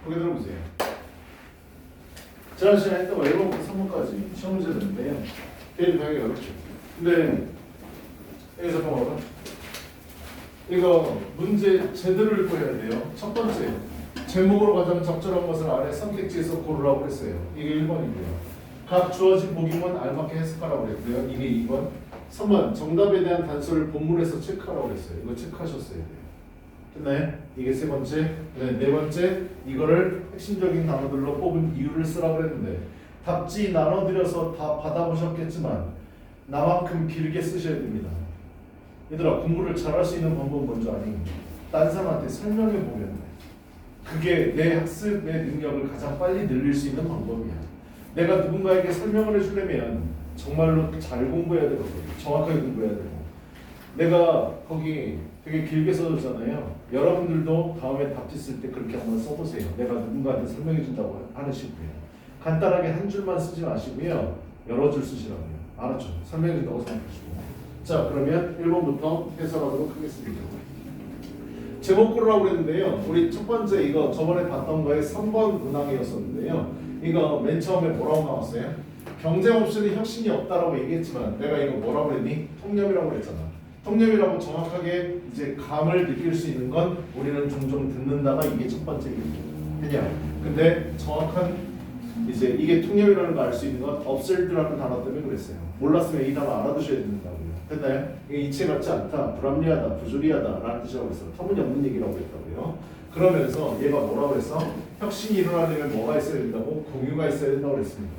보게 들어보세요. 지난 시간에 했던 거 1번부터 3번까지 시험 문제 됐는데요. 되게 당연히 어렵죠. 근데 여기서 봐봐. 이거 문제 제대로 읽어야 돼요. 첫 번째, 제목으로 가장 적절한 것을 아래 선택지에서 고르라고 했어요. 이게 1번이고요. 각 주어진 보기문 알맞게 해석하라고 했고요. 이게 2번. 3번, 정답에 대한 단서를 본문에서 체크하라고 했어요. 이거 체크하셨어야 돼요. 됐나요? 이게 세 번째. 네 번째, 이거를 핵심적인 단어들로 뽑은 이유를 쓰라고 했는데 답지 나눠드려서 다 받아보셨겠지만 나만큼 길게 쓰셔야 됩니다. 얘들아, 공부를 잘할 수 있는 방법은 뭔지 아니? 딴 사람한테 설명해 보면 돼. 그게 내 학습의 능력을 가장 빨리 늘릴 수 있는 방법이야. 내가 누군가에게 설명을 해주려면 정말로 잘 공부해야 되거든. 정확하게 공부해야 되고. 내가 거기 되게 길게 써줬잖아요. 여러분들도 다음에 답지 쓸 때 그렇게 한번 써보세요. 내가 누군가한테 설명해 준다고 하는 식으로요. 간단하게 한 줄만 쓰지 마시고요. 여러 줄 쓰시라고요. 알았죠? 설명해 준다고 생각하시고. 자, 그러면 1번부터 해설하도록 하겠습니다. 제목 고르라고 그랬는데요. 우리 첫 번째 이거 저번에 봤던 거에 3번 문항이었었는데요. 이거 맨 처음에 뭐라고 나왔어요? 경쟁 옵션이 혁신이 없다라고 얘기했지만 내가 이거 뭐라고 그랬니? 통념이라고 그랬잖아. 통념이라고 정확하게 이제 감을 느낄 수 있는 건 우리는 종종 듣는다가 이게 첫 번째 얘기죠. 그냥 근데 정확한 이제 이게 통념이라는 걸 알 수 있는 건 observed라는 단어 때문에 그랬어요. 몰랐으면 이 단어 알아두셔야 된다고요. 됐나요? 이게 이체 같지 않다, 불합리하다, 부조리하다 라는 뜻이라고 했어요. 터무니없는 얘기라고 했다고요. 그러면서 얘가 뭐라고 했어? 혁신이 일어나려면 뭐가 있어야 된다고? 공유가 있어야 된다고 그랬습니다.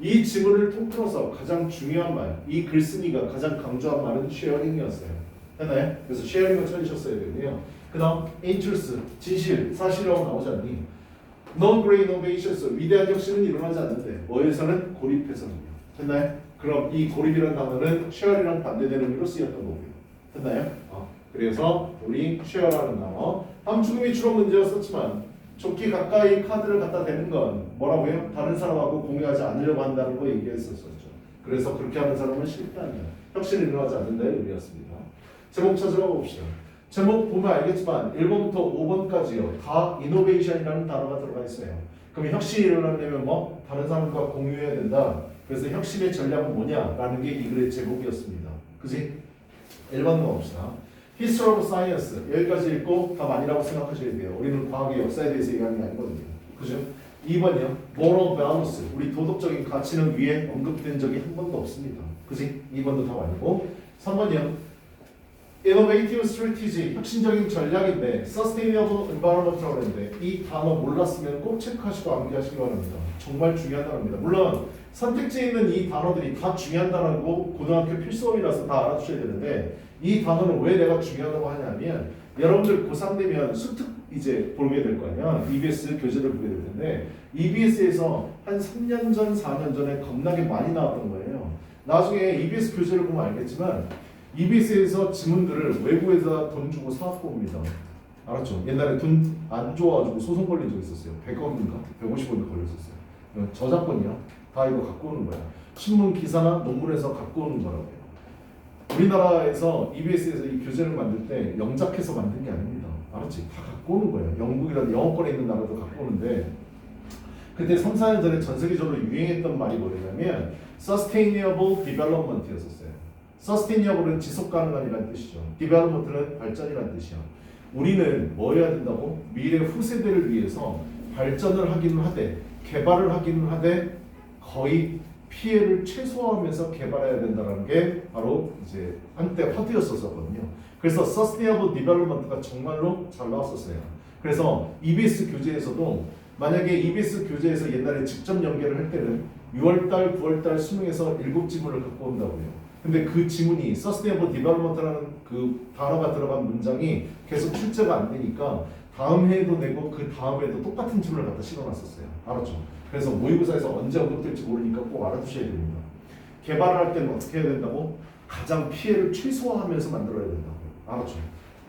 이 지문을 통틀어서 가장 중요한 말, 이 글쓴이가 가장 강조한 말은 쉐어링이었어요. 됐나요? 그래서 쉐어링을 찾으셨어야 되고요. 그 다음 truth, 진실, 사실이라고 나오지 않니? Non-great innovations, 위대한 혁신은 일어나지 않는데 뭐에서는 고립해서는요. 됐나요? 그럼 이 고립이라는 단어는 쉐어링이랑 반대되는 의미로 쓰였던 거고요. 됐나요? 그래서 우리 쉐어라는 단어 함축음이 주로 문제였었지만 좋기 가까이 카드를 갖다 대는 건 뭐라고요? 다른 사람하고 공유하지 않으려고 한다는 거 얘기했었죠. 그래서 그렇게 하는 사람은 실패한다. 혁신이 일어나지 않는다의 의미였습니다. 제목 찾으러 봅시다. 제목 보면 알겠지만 1번부터 5번까지요. 다 이노베이션이라는 단어가 들어가 있어요. 그럼 혁신이 일어나려면 뭐? 다른 사람과 공유해야 된다. 그래서 혁신의 전략은 뭐냐라는 게 이 글의 제목이었습니다. 그지? 1번 넘어봅시다. History of Science 여기까지 읽고 답 아니라고 생각하셔야 돼요. 우리는 과학의 역사에 대해서 얘기하는 게 아니거든요. 그죠? 2번이요. Moral values 우리 도덕적인 가치는 위에 언급된 적이 한 번도 없습니다. 그지? 2번도 답 아니고 3번이요. Innovative strategy 혁신적인 전략인데 Sustainable environment라고 했는데 이 단어 몰랐으면 꼭 체크하시고 암기하시기 바랍니다. 정말 중요한 단어입니다. 물론 선택지에 있는 이 단어들이 다 중요한 단어고 고등학교 필수어이라서 다 알아두셔야 되는데 이 단어는 왜 내가 중요하다고 하냐면 여러분들 고3 되면 수특 이제 보게 될 거 아니야. EBS 교재를 보게 될 텐데 EBS에서 한 3년 전, 4년 전에 겁나게 많이 나왔던 거예요. 나중에 EBS 교재를 보면 알겠지만 EBS에서 지문들을 외부에서 돈 주고 사갖고 옵니다. 알았죠? 옛날에 돈 안 줘가지고 소송 걸린 적 있었어요. 100억인가? 150억인가 걸렸었어요. 저작권이요. 다 이거 갖고 오는 거야. 신문 기사나 논문에서 갖고 오는 거라고요. 우리나라에서 EBS에서 이 교재를 만들 때 영작해서 만든 게 아닙니다. 알았지? 다 갖고 오는 거예요. 영국이라도 영어권에 있는 나라도 갖고 오는데 그때 3, 4년 전에 전 세계적으로 유행했던 말이 뭐냐면 Sustainable Development였었어요. Sustainable은 지속 가능한이라는 뜻이죠. Development는 발전이라는 뜻이야. 우리는 뭐 해야 된다고? 미래 후세대를 위해서 발전을 하기는 하되 개발을 하기는 하되 거의 피해를 최소화하면서 개발해야 된다는 게 바로 이제 한때 화두였었거든요. 그래서 Sustainable Development가 정말로 잘 나왔었어요. 그래서 EBS 교재에서도 만약에 EBS 교재에서 옛날에 직접 연계를 할 때는 6월달, 9월달 수능에서 7지문을 갖고 온다고요. 근데 그 지문이 Sustainable Development라는 그 단어가 들어간 문장이 계속 출제가 안 되니까 다음 해에도 내고 그 다음 해에도 똑같은 지문을 갖다 실어놨었어요. 알았죠? 그래서 모의고사에서 언제 언급될지 모르니까 꼭 알아두셔야 됩니다. 개발을 할 때는 어떻게 해야 된다고? 가장 피해를 최소화하면서 만들어야 된다고요. 알았죠?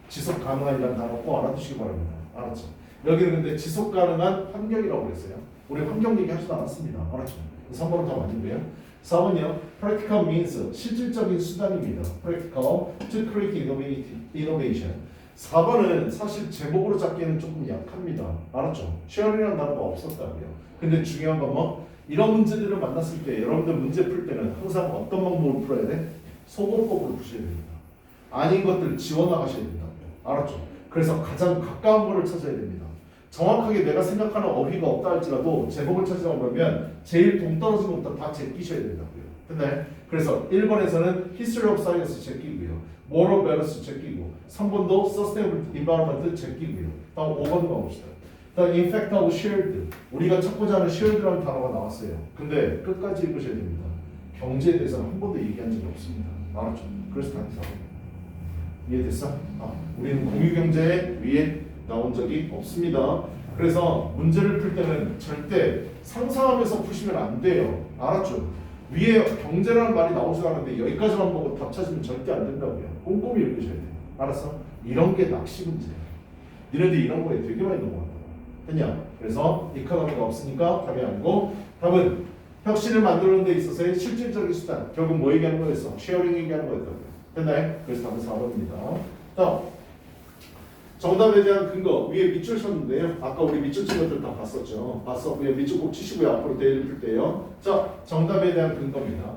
지속 가능한이라는 단어 꼭 알아두시기 바랍니다. 알았죠? 여기는 근데 지속 가능한 환경이라고 그랬어요. 우리 환경 얘기하지도 않았습니다. 알았죠? 3번은 다 맞는데요. 4번이요. Practical means 실질적인 수단입니다. Practical to create innovation. 4번은 사실 제목으로 잡기에는 조금 약합니다. 알았죠? 쉐어링이라는 단어가 없었다고요. 근데 중요한 건 뭐? 이런 문제들을 만났을 때 여러분들 문제 풀 때는 항상 어떤 방법으로 풀어야 돼? 소거법으로 푸셔야 됩니다. 아닌 것들 지워나가셔야 된다고요. 알았죠? 그래서 가장 가까운 거를 찾아야 됩니다. 정확하게 내가 생각하는 어휘가 없다 할지라도 제목을 찾으려고 그러면 제일 동떨어진 것부터 다 제끼셔야 된다고요. 근데 그래서 1번에서는 History of Science 제끼고요. Moral Values 제끼고 3번도 Sustainable Environment 제끼고요. 다음 5번 가봅시다. 다음 Infect하고 Shared. 우리가 찾고자 하는 Shared라는 단어가 나왔어요. 근데 끝까지 읽으셔야 됩니다. 경제에 대해서는 한 번도 얘기한 적이 없습니다. 알았죠? 그래서 답이 4번. 이해됐어? 우리는 공유경제 위에 나온 적이 없습니다. 그래서 문제를 풀 때는 절대 상상하면서 푸시면 안 돼요. 알았죠? 위에 경제라는 말이 나오지 않았는데 여기까지만 보고 답 찾으면 절대 안 된다고요. 꼼꼼히 읽으셔야 돼요. 알았어? 이런 게 낚시 문제예요. 니네들 이런 거에 되게 많이 넘어간다. 됐냐? 그래서 이카노미가 없으니까 답이 아니고 답은 혁신을 만드는 데 있어서의 실질적인 수단. 결국 뭐 얘기하는 거였어? 쉐어링 얘기하는 거였다고요. 됐나요? 그래서 답은 4번입니다. 다음 정답에 대한 근거 위에 밑줄 쳤는데요. 아까 우리 밑줄 친 것들 다 봤었죠. 봤어? 위에 밑줄 꼭 치시고요. 앞으로 대를 풀 때요. 자, 정답에 대한 근거입니다.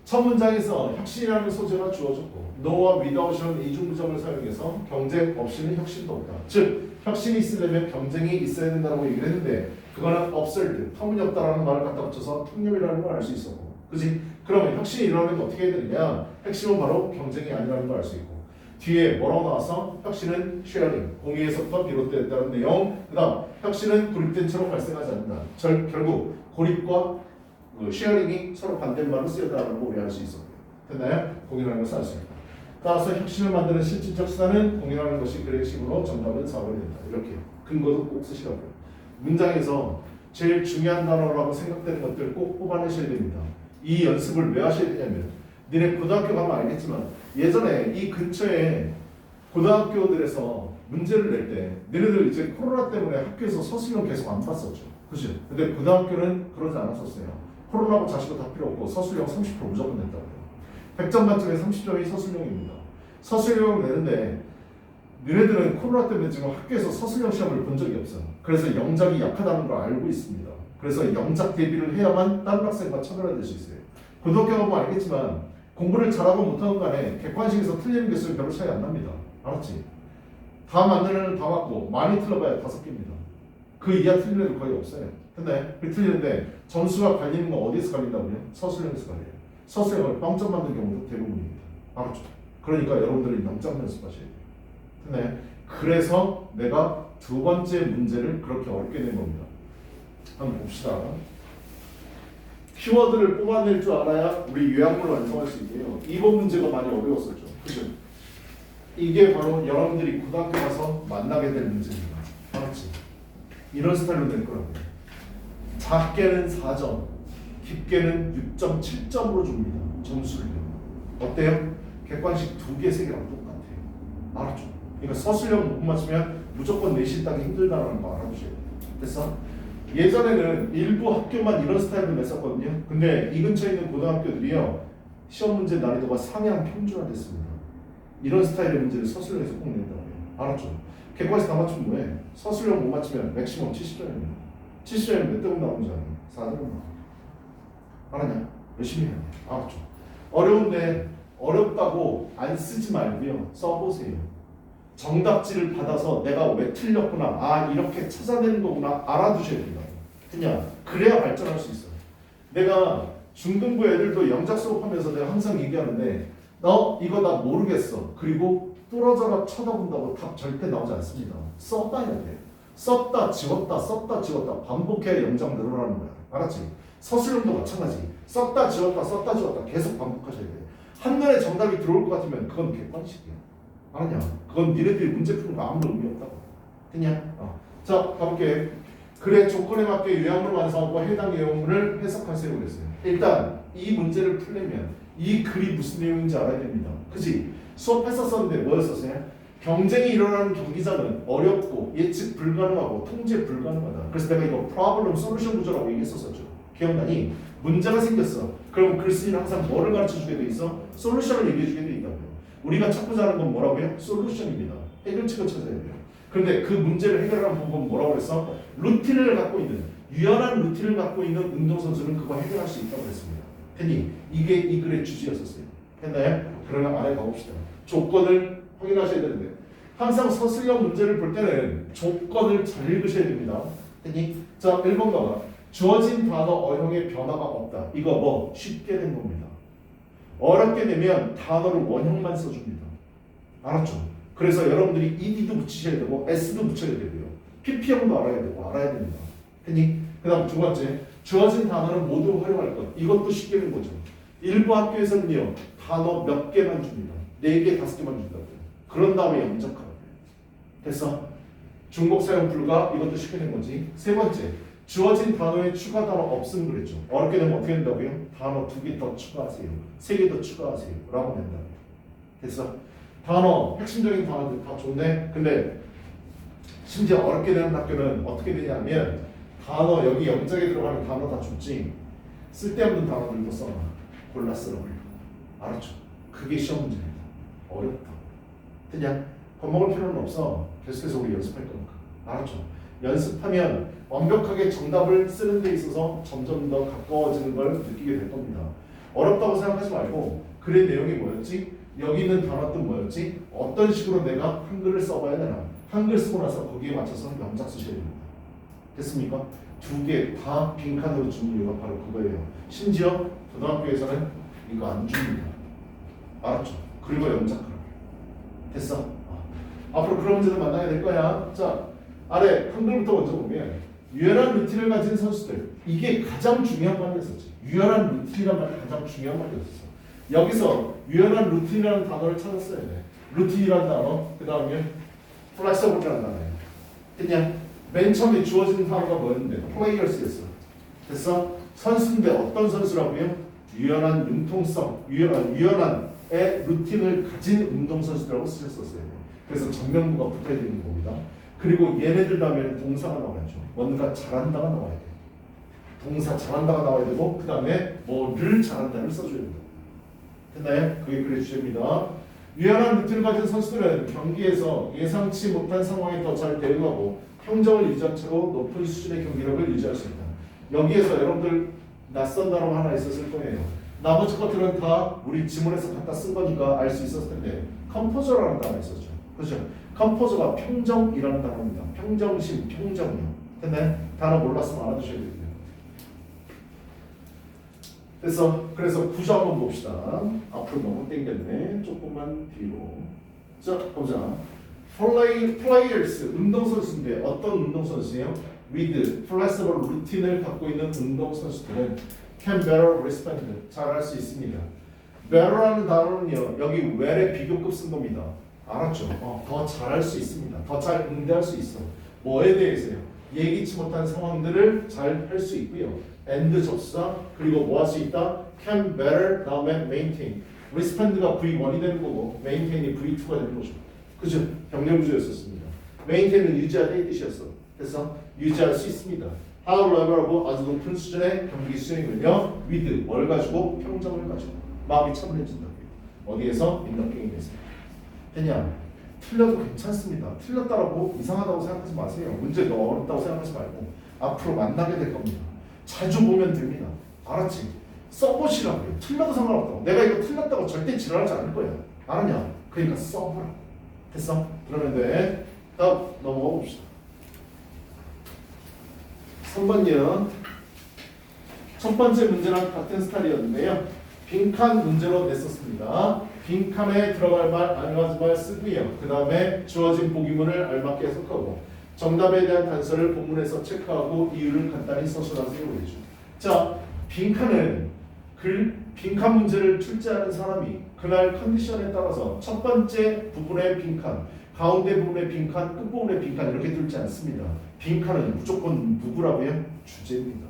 첫 문장에서 혁신이라는 소재가 주어졌고 no와 without이라는 이중부정을 사용해서 경쟁 없이는 혁신도 없다. 즉 혁신이 있으려면 경쟁이 있어야 된다고 얘기를 했는데 그거는 absurd, 터무니없다라는 말을 갖다 붙여서 통념이라는 걸 알 수 있었고, 그지? 그러면 혁신이 일어나면 어떻게 해야 되느냐? 핵심은 바로 경쟁이 아니라는 걸 알 수 있고, 뒤에 뭐라고 나와서 혁신은 쉐어링, 공유에서부터 비롯되었다는 내용. 그 다음 혁신은 고립된 채로 발생하지 않는다. 결국 고립과 쉐어링이 서로 반대말로 쓰였다는 걸 우리 알 수 있었고요. 됐나요? 공유라는 것을 알 수 있다. 따라서 혁신을 만드는 실질적 수단은 공유라는 것이 그의 식으로 정답은 4번이 된다. 이렇게 근거도 꼭 쓰시라고요. 문장에서 제일 중요한 단어라고 생각되는 것들 꼭 뽑아내셔야 됩니다. 이 연습을 왜 하셔야 되냐면 니네 고등학교 가면 알겠지만 예전에 이 근처에 고등학교들에서 문제를 낼 때 너희들 이제 코로나 때문에 학교에서 서술형 계속 안 봤었죠. 그죠? 근데 고등학교는 그러지 않았었어요. 코로나고 자식도 다 필요 없고 서술형 30% 무조건 낸다고요. 100점 만점에 30점이 서술형입니다. 서술형을 내는데 너네들은 코로나 때문에 지금 학교에서 서술형 시험을 본 적이 없어요. 그래서 영작이 약하다는 걸 알고 있습니다. 그래서 영작 대비를 해야만 다른 학생과 차별화될 수 있어요. 고등학교 가면 알겠지만 공부를 잘하고 못하는 간에 객관식에서 틀리는 개수는 별로 차이 안 납니다. 알았지? 다 맞는 애는 다 맞고 많이 틀려봐야 5개입니다. 그 이하 틀린 애도 거의 없어요. 근데 그 틀리는데 점수가 갈리는 건 어디에서 갈린다고요? 서술형에서 갈려요. 서술형을 0점 만든 경우도 대부분입니다. 알았죠? 그러니까 여러분들이 0점 연습하셔야 돼요. 근데 그래서 내가 두 번째 문제를 그렇게 어렵게 낸 겁니다. 한번 봅시다. 키워드를 뽑아낼 줄 알아야 우리 요약문을 완성할 수 있고요. 이번 문제가 많이 어려웠었죠. 그죠? 이게 바로 여러분들이 고등학교 가서 만나게 될 문제입니다. 알았지? 이런 스타일로 될 거라고요. 작게는 4점, 깊게는 6.7점으로 줍니다. 점수를요. 어때요? 객관식 2개, 3개랑 똑같아요. 알았죠? 그러니까 서술형 못 맞추면 무조건 내신 따기 힘들다라는 거 알아두셔야 돼요. 됐어? 예전에는 일부 학교만 이런 스타일로 냈었거든요. 근데 이 근처에 있는 고등학교들이요, 시험 문제 난이도가 상향 평준화됐습니다. 이런 스타일의 문제를 서술형에서 꼭 낸다고 해요. 알았죠? 객관식 다 맞추면 뭐해? 서술형 못 맞추면 맥시멈 70점입니다. 70점이면 몇 등급 나오는 줄 아냐? 4등급 나와. 알았냐? 열심히 해야 돼. 알았죠? 어려운데 어렵다고 안 쓰지 말고요. 써보세요. 정답지를 받아서 내가 왜 틀렸구나, 아 이렇게 찾아내는 거구나 알아두셔야 된다. 그냥 그래야 발전할 수 있어요. 내가 중등부 애들도 영작 수업하면서 내가 항상 얘기하는데 너 이거 나 모르겠어. 그리고 뚫어져라 쳐다본다고 답 절대 나오지 않습니다. 써봐야 돼. 썼다 지웠다 썼다 지웠다 반복해야 영작 늘어나는 거야. 알았지? 서술형도 마찬가지. 썼다 지웠다 썼다 지웠다 계속 반복하셔야 돼. 한눈에 정답이 들어올 것 같으면 그건 객관식이야. 알았냐? 그건 니네들이 문제 푸는 거 아무런 의미 없다고. 됐냐? 자, 가볼게. 글의 조건에 맞게 요약문을 완성하고 해당 내용을 해석하세요 그랬어요. 일단 이 문제를 풀려면 이 글이 무슨 내용인지 알아야 됩니다. 그치? 수업했었었는데 뭐였었어요? 경쟁이 일어나는 경기장은 어렵고 예측 불가능하고 통제 불가능하다. 그래서 내가 이거 problem solution 구조라고 얘기했었었죠. 기억나니? 문제가 생겼어. 그럼 글쓰기는 항상 뭐를 가르쳐주게 돼 있어? 솔루션을 얘기해주게 돼 있다고요. 우리가 찾고자 하는 건 뭐라고요? 솔루션입니다. 해결책을 찾아야 돼요. 그런데 그 문제를 해결하는 방법은 뭐라고 그랬어? 루틴을 갖고 있는, 유연한 루틴을 갖고 있는 운동선수는 그거 해결할 수 있다고 그랬습니다. 했니? 이게 이 글의 주제였었어요. 했나요? 그러면 아래 가봅시다. 조건을 확인하셔야 되는데 항상 서술형 문제를 볼 때는 조건을 잘 읽으셔야 됩니다. 했니? 자, 1번 가봐. 주어진 단어 어형의 변화가 없다. 이거 뭐 쉽게 된 겁니다. 어렵게 되면 단어를 원형만 써줍니다. 알았죠? 그래서 여러분들이 ed도 붙이셔야 되고 s도 붙여야 되고요. pp형도 알아야 되고 알아야 됩니다. 했니? 그 다음 두 번째, 주어진 단어는 모두 활용할 것. 이것도 쉽게 된 거죠. 일부 학교에서는요, 단어 몇 개만 줍니다. 4개, 5개만 준다고요. 그런 다음에 영작하라고요. 됐어? 중복 사용 불가. 이것도 쉽게 된 거지. 세 번째, 주어진 단어에 추가 단어 없음 그랬죠. 어렵게 되면 어떻게 된다고요? 단어 2개 더 추가하세요. 3개 더 추가하세요. 라고 된다고요. 됐어? 단어, 핵심적인 단어들 다 좋네. 근데 심지어 어렵게 되는 학교는 어떻게 되냐면 단어 여기 영작에 들어가는 단어 다 줬지 쓸데없는 단어들도 써놔. 골라 쓰라고. 알았죠? 그게 시험 문제입니다. 어렵다. 그냥 겁먹을 필요는 없어. 계속해서 우리 연습할 거니까. 알았죠? 연습하면 완벽하게 정답을 쓰는 데 있어서 점점 더 가까워지는 걸 느끼게 될 겁니다. 어렵다고 생각하지 말고 글의 내용이 뭐였지? 여기 있는 단어 뜻 뭐였지? 어떤 식으로 내가 한글을 써봐야 되나? 한글 쓰고 나서 거기에 맞춰서 영작 쓰셔야 됩니다. 됐습니까? 2개 다 빈칸으로 준 이유가 바로 그거예요. 심지어 고등학교에서는 이거 안 줍니다. 알았죠? 그리고 영작하라고. 됐어? 앞으로 그런 문제를 만나야 될 거야. 자, 아래 한글부터 먼저 보면 유연한 루틴을 가진 선수들. 이게 가장 중요한 말이었었지. 유연한 루틴이란 말이 가장 중요한 말이었어. 여기서 유연한 루틴이라는 단어를 찾았어야 돼. 루틴이라는 단어, 그 다음에 플렉서블이라는 단어예요. 그냥 맨 처음에 주어진 단어가 뭐였는데 플레이어스였어. 됐어? 선수인데 어떤 선수라고요? 유연한 융통성, 유연한의 루틴을 가진 운동선수라고 쓰셨었어요. 그래서 정명구가 붙어야 되는 겁니다. 그리고 얘네들 다음에는 동사가 나와야죠. 뭔가 잘한다가 나와야 돼. 동사 잘한다가 나와야 되고 그 다음에 뭐를 잘한다를 써줘야 됩니다. 됐나요? 그게 글의 주제입니다. 유연한 루틴을 가진 선수들은 경기에서 예상치 못한 상황에 더 잘 대응하고 평정을 유지한 채로 높은 수준의 경기력을 유지할 수 있다. 여기에서 여러분들 낯선 단어가 하나 있었을 거예요. 나머지 것들은 다 우리 지문에서 갖다 쓴 거니까 알 수 있었을 텐데 컴포저라는 단어가 있었죠. 그렇죠? 컴포저가 평정이라는 단어입니다. 평정심, 평정이요. 됐나요? 단어 몰랐으면 알아두셔야 됩니다. 그래서 구조 한번 봅시다. 앞으로 너무 땡겼네. 조금만 뒤로. 자, 보자. 플레이어스, 운동선수인데 어떤 운동선수예요? with flexible 루틴을 갖고 있는 운동선수들은 can better respond, 잘할 수 있습니다. better라는 단어는요, 여기 well의 비교급 쓴 겁니다. 알았죠? 더 잘할 수 있습니다. 더 잘 응대할 수 있어. 뭐에 대해서요? 예기치 못한 상황들을 잘 할 수 있고요. and 접수사 그리고 뭐 할 수 있다? can better 다음에 maintain. respond가 V1이 되는 거고 maintain이 V2가 되는 거죠. 그죠? 병렬구조였었습니다. maintain은 유지하다 이 뜻이었어. 그래서 유지할 수 있습니다. high level하고 아주 높은 수준의 경기 수행을요. with 뭘 가지고? 평정을 가지고. 마음이 차분해진다고요. 어디에서? in the game에서. 그냥 틀려도 괜찮습니다. 틀렸다라고 이상하다고 생각하지 마세요. 문제 너무 어렵다고 생각하지 말고 앞으로 만나게 될 겁니다. 자주 보면 됩니다. 알았지? 써보시라고요. 틀려도 상관없다고. 내가 이거 틀렸다고 절대 지랄하지 않을 거야. 알았냐? 그러니까 써보라고. 됐어? 그러면 돼. 다음 넘어가 봅시다. 3번이요. 첫 번째 문제랑 같은 스타일이었는데요. 빈칸 문제로 냈었습니다. 빈칸에 들어갈 말, 알맞은 말 쓰고요. 그 다음에 주어진 보기문을 알맞게 해석하고 정답에 대한 단서를 본문에서 체크하고 이유를 간단히 서술하세요. 그러죠. 자, 빈칸은 빈칸 문제를 출제하는 사람이 그날 컨디션에 따라서 첫 번째 부분의 빈칸, 가운데 부분의 빈칸, 끝부분의 빈칸 이렇게 뚫지 않습니다. 빈칸은 무조건 누구라고요? 주제입니다.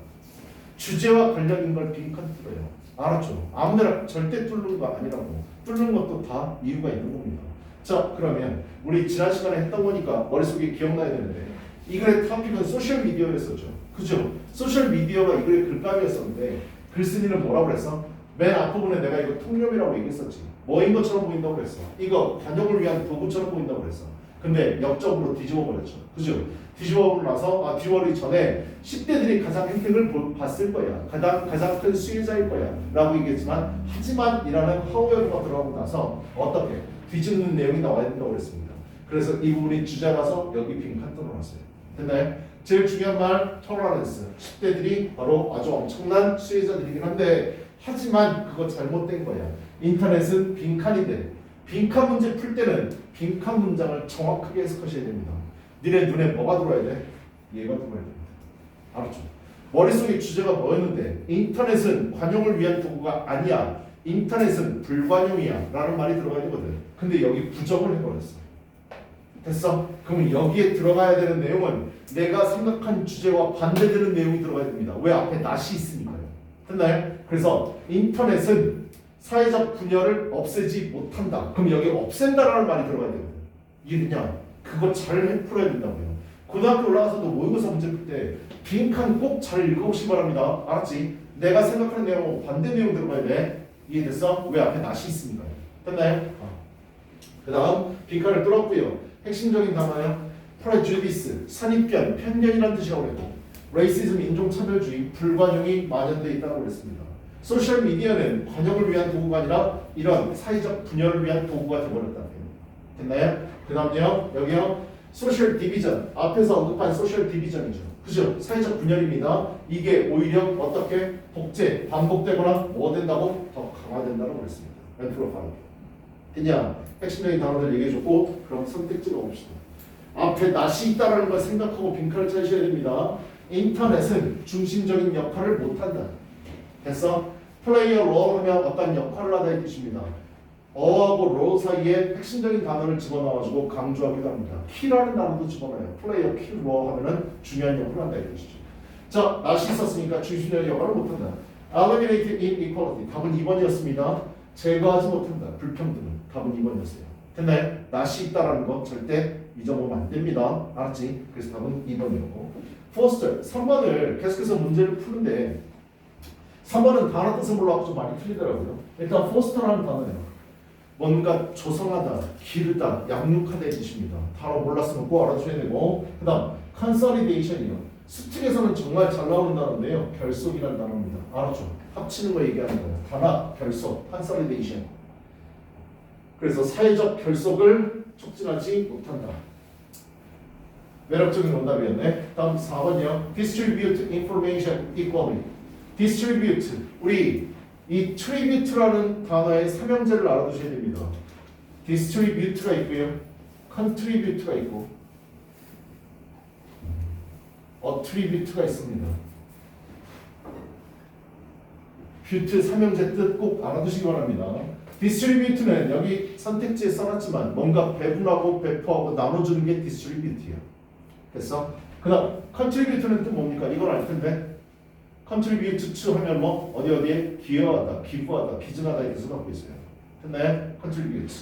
주제와 관련 있는 걸 빈칸 뚫어요. 알았죠? 아무데나 절대 뚫는 거 아니라고. 뚫는 것도 다 이유가 있는 겁니다. 자, 그러면 우리 지난 시간에 했던 거니까 머릿속에 기억나야 되는데 이 글의 토픽은 소셜미디어였었죠. 그죠? 소셜미디어가 이 글의 글감이었었는데 글쓴이는 뭐라고 그랬어? 맨 앞부분에 내가 이거 통념이라고 얘기했었지. 뭐인 것처럼 보인다고 그랬어. 이거 관용을 위한 도구처럼 보인다고 그랬어. 근데 역적으로 뒤집어 버렸죠. 그죠? 뒤집어 버리고 나서 뒤집어버리기 전에 10대들이 가장 혜택을 봤을 거야. 가장 큰 수혜자일 거야. 라고 얘기했지만 하지만 이라는 however가 들어가고 나서 어떻게 뒤집는 내용이 나와야 된다고 그랬습니다. 그래서 이 부분이 주자라서 여기 빈칸 뚫어놨어요. 됐나요? 제일 중요한 말 tolerance. 10대들이 바로 아주 엄청난 수혜자들이긴 한데 하지만 그거 잘못된 거야. 인터넷은 빈칸인데 빈칸 문제 풀 때는 빈칸 문장을 정확하게 해석하셔야 됩니다. 니네 눈에 뭐가 들어야 돼? 얘가 들어야 됩니다. 알았죠? 머릿속에 주제가 뭐였는데 인터넷은 관용을 위한 도구가 아니야. 인터넷은 불관용이야 라는 말이 들어가야 되거든. 근데 여기 부정을 해버렸어. 됐어? 그러면 여기에 들어가야 되는 내용은 내가 생각한 주제와 반대되는 내용이 들어가야 됩니다. 왜? 앞에 낫이 있으니까요. 됐나요? 그래서 인터넷은 사회적 분열을 없애지 못한다. 그럼 여기 없앤다라는 말이 들어가야 되거든. 이해되냐? 그거 잘 풀어야 된다고요. 고등학교 올라가서도 모의고사 문제 풀 때 빈칸 꼭 잘 읽어보시기 바랍니다. 알았지? 내가 생각하는 내용하고 반대 내용 들어가야 돼. 이해됐어? 왜? 앞에 낫이 있으니까요. 됐나요? 그 다음 빈칸을 뚫었고요. 핵심적인 단어요. prejudice, 선입견, 편견이라는 뜻이라고 했고 racism, 인종차별주의, 불관용이 만연되어 있다고 그랬습니다. 소셜 미디어는 관용을 위한 도구가 아니라 이런 사회적 분열을 위한 도구가 되어버렸다는 거예요. 됐나요? 그 다음요. 여기요. 소셜 디비전, 앞에서 언급한 소셜 디비전이죠. 그죠? 사회적 분열입니다. 이게 오히려 어떻게 복제, 반복되거나 뭐 된다고? 더 강화된다고 그랬습니다. 멘트로 그냥 핵심적인 단어들 얘기해줬고 그럼 선택지로 봅시다. 앞에 낫이 있다는 걸 생각하고 빈칸을 찾으셔야 됩니다. 인터넷은 중심적인 역할을 못한다. 됐어? 플레이 어 롤 하면 어떤 역할을 하다 이 뜻입니다. 어하고 롤 사이에 핵심적인 단어를 집어넣어가지고 강조하기도 합니다. 키라는 단어도 집어넣어요. 플레이 어 키 롤 하면은 중요한 역할을 한다 이 뜻이죠. 자, 낫이 있었으니까 중심적인 역할을 못한다. Eliminate inequality. 답은 2번이었습니다. 제거하지 못한다. 불평등은 답은 2번이었어요. 됐나요? 낫이 있다라는 거 절대 잊어보면 안 됩니다. 알았지? 그래서 답은 2번이었고 Foster, 3번을 계속해서 문제를 푸는데 3번은 단어 뜻을 몰라서 좀 많이 틀리더라고요. 일단 Foster라는 단어예요. 뭔가 조성하다, 기르다, 양육하다 이 뜻입니다. 단어 몰랐으면 꼭 알아두셔야 되고 그 다음 Consolidation이요. 수특에서는 정말 잘 나오는 단어인데요. 결속이라는 단어입니다. 알았죠? 합치는 거 얘기하는 거예요. 단합, 결속, Consolidation. 그래서 사회적 결속을 촉진하지 못한다. 매력적인 오답이었네. 다음 4번이요. Distribute information equally. Distribute. 우리 이 tribute라는 단어의 삼형제를 알아두셔야 됩니다. distribute가 있고요. contribute가 있고 attribute가 있습니다. 뷰트 삼형제 뜻 꼭 알아두시기 바랍니다. 디스트리뷰트는 여기 선택지에 써놨지만 뭔가 배분하고 배포하고 나눠주는 게 디스트리뷰트예요. 됐어? 그 다음 컨트리뷰트는 또 뭡니까? 이건 알 텐데 컨트리뷰트 to 하면 뭐 어디에 기여하다, 기부하다, 기증하다 이렇게 써갖고 있어요. 됐나요? 컨트리뷰트.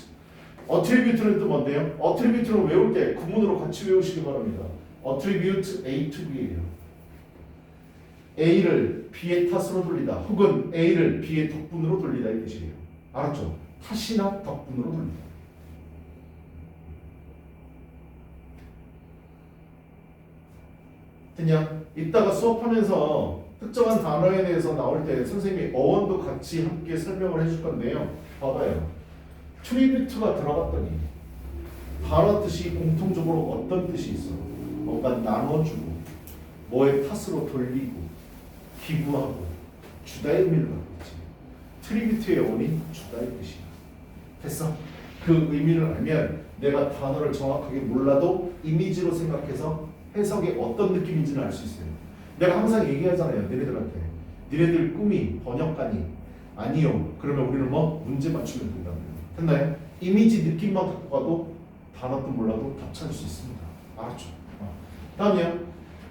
어트리뷰트는 또 뭔데요? 어트리뷰트는 외울 때 구문으로 같이 외우시기 바랍니다. attribute A to B예요. A를 B의 탓으로 돌리다 혹은 A를 B의 덕분으로 돌리다 이 뜻이에요. 알았죠? 탓이나 덕분으로 돌리다. 그냥 이따가 수업하면서 특정한 단어에 대해서 나올 때 선생님이 어원도 같이 함께 설명을 해줄 건데요. 봐봐요. 트리뷰트가 들어갔더니 단어 뜻이 공통적으로 어떤 뜻이 있어? 뭔가 나눠주고 뭐의 탓으로 돌리고 기부하고 주다의 의미를 갖고 있지. 트리뷰트의 원인 주다의 뜻이야. 됐어? 그 의미를 알면 내가 단어를 정확하게 몰라도 이미지로 생각해서 해석이 어떤 느낌인지는 알 수 있어요. 내가 항상 얘기하잖아요. 너희들한테. 너희들 꿈이 번역가니 아니요. 그러면 우리는 뭐 문제 맞추면 된다고요. 됐나요? 이미지 느낌만 갖고 가도 단어도 몰라도 답 찾을 수 있습니다. 알았죠? 다음이요.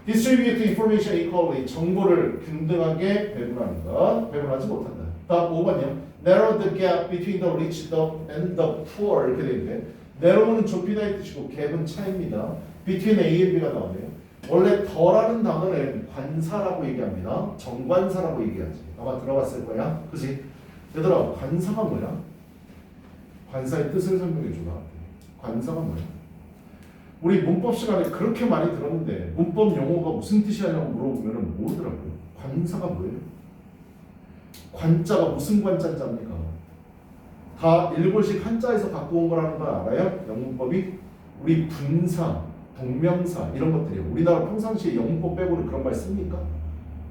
Distribute information equally. 정보를 균등하게 배분합니다. 배분하지 못한다. 다음 5번이요. Narrow the gap between the rich and the poor. 이렇게 되는데 narrow는 좁히다 이 뜻이고 gap은 차이입니다. between A and B가 나오네요. 원래 더라는 단어는 관사라고 얘기합니다. 정관사라고 얘기하지. 아마 들어봤을 거야. 그치? 얘들아, 관사가 뭐야? 관사의 뜻을 설명해 주라. 관사가 뭐야? 우리 문법 시간에 그렇게 많이 들었는데 문법 용어가 무슨 뜻이냐고 물어보면 모르더라고요. 관사가 뭐예요? 관자가 무슨 관자입니까? 다 일본식 한자에서 갖고 온 거라는 걸 알아요? 영문법이 우리 분사, 동명사 이런 것들이요. 우리나라 평상시에 영문법 빼고는 그런 말 씁니까?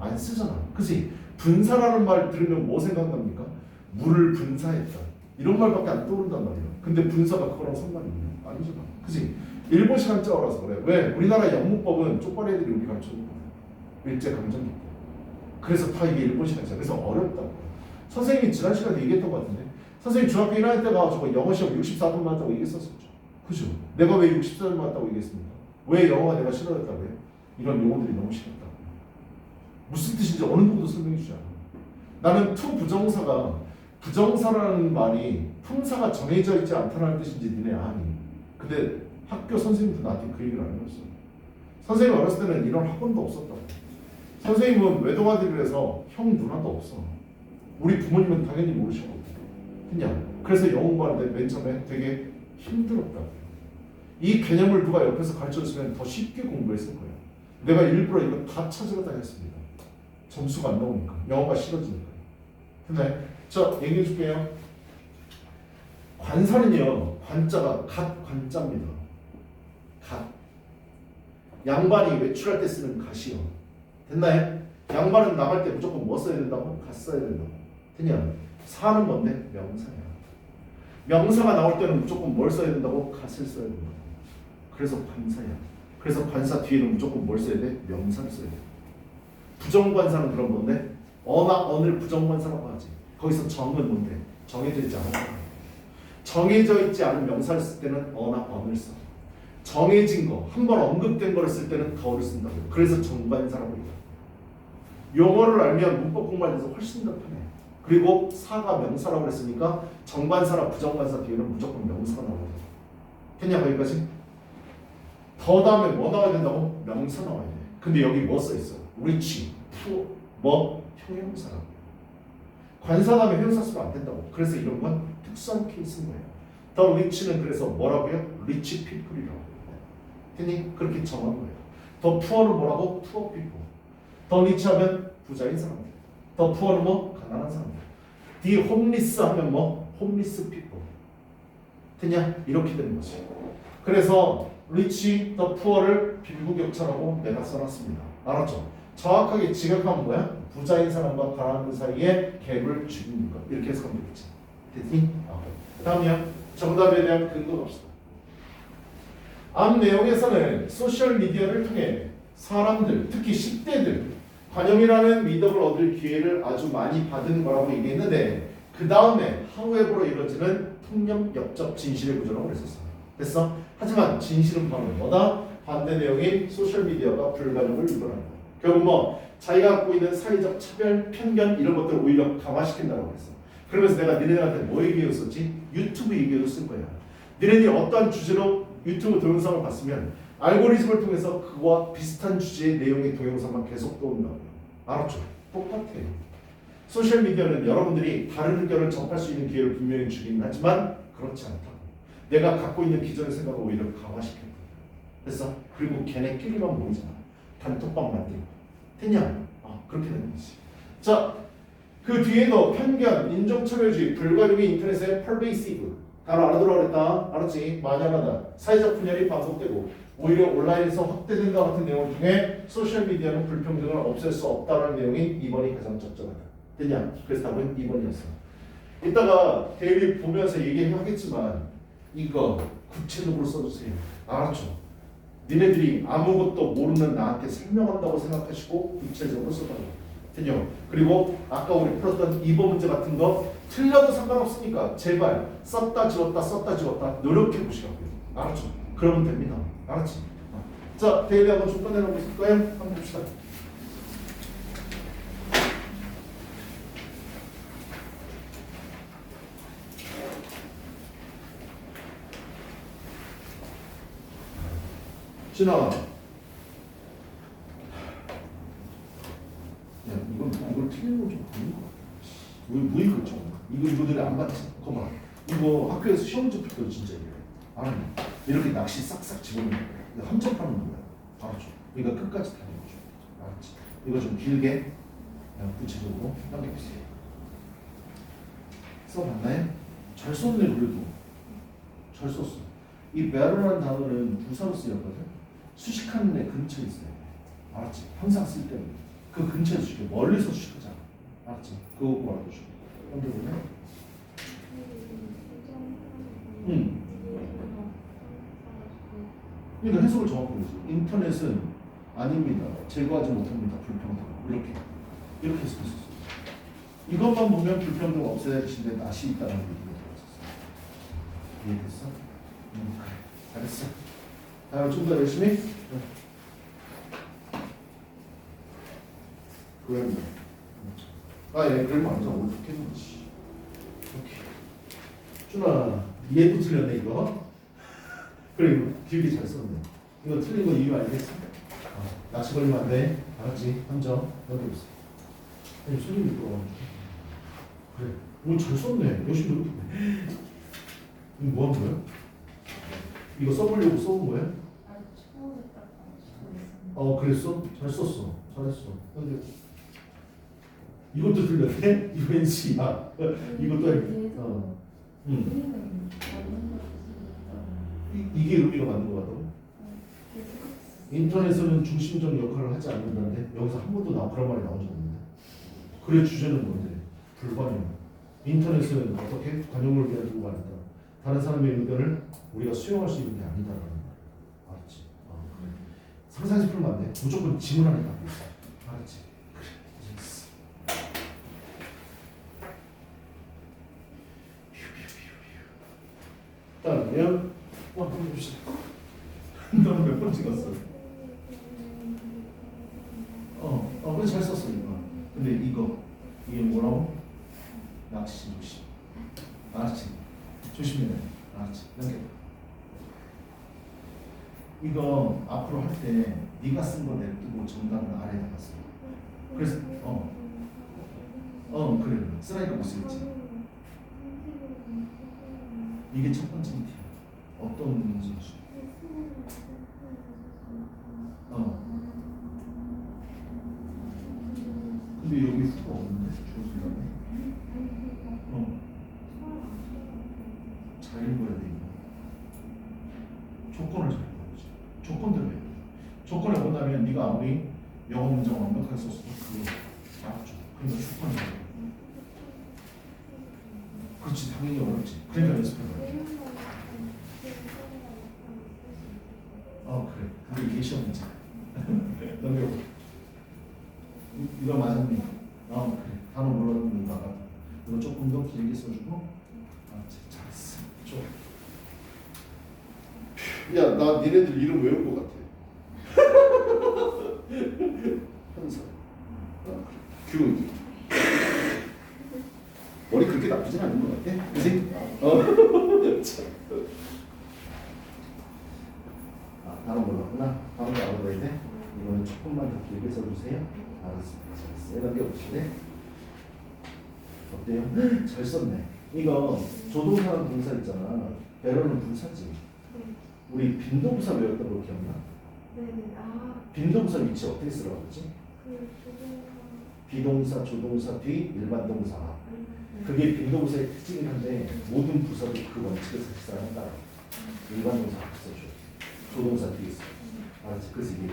안 쓰잖아. 그치? 분사라는 말 들으면 뭐 생각납니까? 물을 분사했다. 이런 말밖에 안 떠오른단 말이에요. 근데 분사가 그거랑 상관이 있나요? 아니잖아. 그치? 일본식 한자어라서 그래. 왜? 우리나라 영문법은 쪽발이 애들이 우리 가르쳐줬거든. 일제강점기 때. 그래서 다 이게 일본식 한자. 그래서 어렵다고. 선생님이 지난 시간에 얘기했던 것 같은데 선생님 중학교 1학년 때 가가지고 영어 시험 64분 맞다고 얘기했었죠. 그죠? 내가 왜 64분 맞다고 얘기했습니까? 왜 영어가 내가 싫어졌다고요? 이런 용어들이 너무 싫었다고. 무슨 뜻인지 어느 누구도 설명해 주지 않아. 나는 투 부정사가 부정사라는 말이 품사가 정해져 있지 않다는 뜻인지 니네 아니. 근데 학교 선생님도 나한테 그 얘기를 안 해줬어. 선생님 어렸을 때는 이런 학원도 없었다고. 선생님은 외동아들이라서 형 누나도 없어. 우리 부모님은 당연히 모르시고 그냥 그래서 영어 공부하는데 맨 처음에 되게 힘들었다고. 이 개념을 누가 옆에서 가르쳐줬으면 더 쉽게 공부했을 거예요. 내가 일부러 이거 다 찾으러 다녔습니다. 점수가 안 나오니까 영어가 싫어지니까. 근데 저 얘기해 줄게요. 관사는요 관자가 갓 관자입니다. 갓. 양반이 외출할 때 쓰는 갓이요. 됐나요? 양반은 나갈 때 무조건 뭐 써야 된다고? 갓 써야 된다고. 그냥 사는 건데 명사야. 명사가 나올 때는 무조건 뭘 써야 된다고? 갓을 써야 된다고. 그래서 관사야. 그래서 관사 뒤에는 무조건 뭘 써야 돼? 명사를 써야 돼. 부정관사는 그런 건데 어나 언을 부정관사라고 하지. 거기서 정은 뭔데? 정해져 있지 않은 거. 정해져 있지 않은 명사를 쓸 때는 어나 언을 써. 정해진 거, 한 번 언급된 거를 쓸 때는 더를 쓴다고. 그래서 정관사라고 해요. 용어를 알면 문법 공부할 때서 훨씬 더 편해. 그리고 사가 명사라고 했으니까 정관사나 부정관사 뒤에는 무조건 명사가 나와야 돼. 됐냐 거기까지? 더 다음에 뭐 나와야 된다고? 명사 나와야 돼. 근데 여기 뭐 써있어? 리치, 푸, 뭐? 형용사라고. 관사 다음에 형용사 쓰면 안 된다고. 그래서 이런 건 특수한 케이스인 거예요. 더 리치는 그래서 뭐라고요? 리치 피플이라고. 됐니? 그렇게 정한 거예요. 더 푸어는 뭐라고? 푸어 피플. 더 리치하면 부자인 사람들. 더 푸어는 뭐? 가난한 사람들. 디 홈리스 하면 뭐? 홈리스 피플. 됐냐? 이렇게 되는 거지. 그래서 리치, 더 푸어를 빈부격차라고 내가 써놨습니다. 알았죠? 정확하게 지각하면 뭐야? 부자인 사람과 가난한 사이에 갭을 줄이는 것. 이렇게 해석하면 되겠지. 됐니? 다음이야. 정답에 대한 근거 갑시다. 앞 내용에서는 소셜미디어를 통해 사람들, 특히 10대들 관용이라는 미덕을 얻을 기회를 아주 많이 받은 거라고 얘기했는데 그 다음에 however로 이루어지는 통념 역적 진실의 구조라고 그랬었어. 됐어? 하지만 진실은 바로 뭐다? 반대 내용인 소셜미디어가 불가능을 유발하는 거야. 결국 뭐 자기가 갖고 있는 사회적 차별, 편견 이런 것들을 오히려 강화시킨다고 그랬어. 그러면서 내가 니네들한테 뭐 얘기했었지? 유튜브 얘기해도 쓸 거야. 니네들이 어떠한 주제로 유튜브 동영상을 봤으면 알고리즘을 통해서 그와 비슷한 주제의 내용의 동영상만 계속 떠온다고요. 알았죠? 똑같아. 소셜미디어는 여러분들이 다른 의견을 접할 수 있는 기회를 분명히 주긴 하지만 그렇지 않다고. 내가 갖고 있는 기존의 생각을 오히려 강화시켰다. 됐어? 그리고 걔네끼리만 모이잖아. 단톡방 만들고. 됐냐? 그렇게 되는 거지. 자, 그 뒤에도 편견, 인종차별주의, 불가능이 인터넷에 pervasive. 바로 알아들어 그랬다. 알았지? 만연하다. 사회적 분열이 반복되고 오히려 온라인에서 확대된다 같은 내용을 통해 소셜미디어는 불평등을 없앨 수 없다는 내용이 2번이 가장 적절하다. 됐냐? 그래서 답은 2번이었어. 이따가 데일리 보면서 얘기하겠지만 이거 구체적으로 써주세요. 알았죠? 니네들이 아무것도 모르는 나한테 설명한다고 생각하시고 구체적으로 써달라고. 됐냐? 그리고 아까 우리 풀었던 2번 문제 같은 거 틀려도 상관없으니까 제발 썼다 지웠다 노력해 보시라고요. 알았죠? 그러면 됩니다. 알았지? 자, 데일리 한번 좀 꺼내놓고 있을 거예요. 한번 봅시다. 진아, 야, 이걸 틀리는 건좀 아닌 것 같아. 우리 무익했죠. 이거 너네 안 봤지? 거봐. 이거 학교에서 시험 문제 풀 때도 진짜 이래. 안 하네. 이렇게 낚시 싹싹 집어넣는 거야. 이거 함정파는 거야. 알았죠? 이거 끝까지 다 해보죠. 알았지? 이거 좀 길게 그냥 구체적으로 넘겨보세요. 써봤나요? 잘 썼네 그래도. 잘 썼어. 이 bear라는 단어는 부사로 쓰였거든. 수식하는 애 근처에 있어요. 알았지? 항상 쓸 때는 그 근처에서 수식해. 멀리서 수식하잖아. 알았지? 그거 알아두죠. 넘겨보네. 그러니까 해석을 정확하게 해줘. 인터넷은 아닙니다. 제거하지 못합니다. 불평등. 이렇게 해석했었어. 이것만 보면 불평등 없애야 되는데 낯이 있다는 얘기가 들었었어. 이해됐어? 그래. 잘했어. 다음에 좀 더 열심히. 그래. 예, 그러면 안 돼. 어떻게 했는지. 이렇게. 준아, 이해도 틀렸네 이거. 그래, 이거 길게 잘 썼네. 이거 틀린 거 이유 알겠어? 낚시 걸리면 안 돼. 알았지? 함정. 넘겨보세요. 아니, 손님이 또. 그래. 오늘 잘 썼네. 열심히 노력했네. 이거 뭐 한 거야? 이거 써보려고 써본 거야? 아니, 처음에 딱 그랬어? 잘 썼어. 잘했어. 근데 이것도 틀렸네? 이거 NC야. 이것도 아니고. 이게 의미가 맞는 거 같다고? 인터넷에는 중심적 역할을 하지 않는다는데 여기서 한 번도 그런 말이 나온 적 없는데. 그래 주제는 뭔데? 불관용. 인터넷은 어떻게 관용을 위한 도구가 아니다. 다른 사람의 의견을 우리가 수용할 수 있는 게 아니다라는 말. 알았지? 그래. 상상해서 풀면 안 돼. 무조건 지문 안에 담고 있어. 알았지? 그래. 됐어. 다음에요. 한번 봅시다. 너는 몇 번 찍었어? 그래 잘 썼어 이거. 근데 이게 뭐라고? 낚시 조심. 알았지? 조심해. 알았지? 넘겨. 이거 앞으로 할 때 네가 쓴 거 냅두고 정답은 아래에다가 써. 그래서 그래. 쓰라니까 못 쓰겠지. 이게 첫 번째 힌트야. 어떤 문제인지. 근데 여기 수가 없는데 조수라네. 잘 읽어야 돼 이거. 조건을 잘 읽어야지. 조건대로 해. 조건에 온다면 네가 아무리 영어 문장 완벽하게 썼어도 그거 알았죠. 그러니까 조건을 잘 읽어. 그렇지 당연히 어렵지. 그러니까 연습해봐야 돼. 그래. 근데 이게 시험 문제. 넘겨. 이거 맞았니? 그래. 단어 몰랐는 거 알아. 이거 조금 더 길게 써주고. 잘했어. 좋아. 야, 나 니네들 이름 외울 것 같아. 현서. 규. 머리 그렇게 나쁘진 않은 것 같아. 그치? 단어 몰랐구나. 바로 알아봐야 돼. 이거는 조금만 더 길게 써주세요. 알았습니다. 잘했어요. 넘겨보실래? 어때요? 잘 썼네. 이거 조동사랑 동사 있잖아. 배로는 분사지. 우리 빈도부사 외웠던 거 기억나? 네네. 빈도부사 위치 어떻게 쓰라고 했지? 비동사, 조동사 뒤 일반 동사. 그게 빈도부사의 특징이긴 한데 모든 부사도 그 원칙을 사실상 따라. 일반 동사 앞에 써줘. 조동사 뒤에 있어. 알았지? 그래서 이게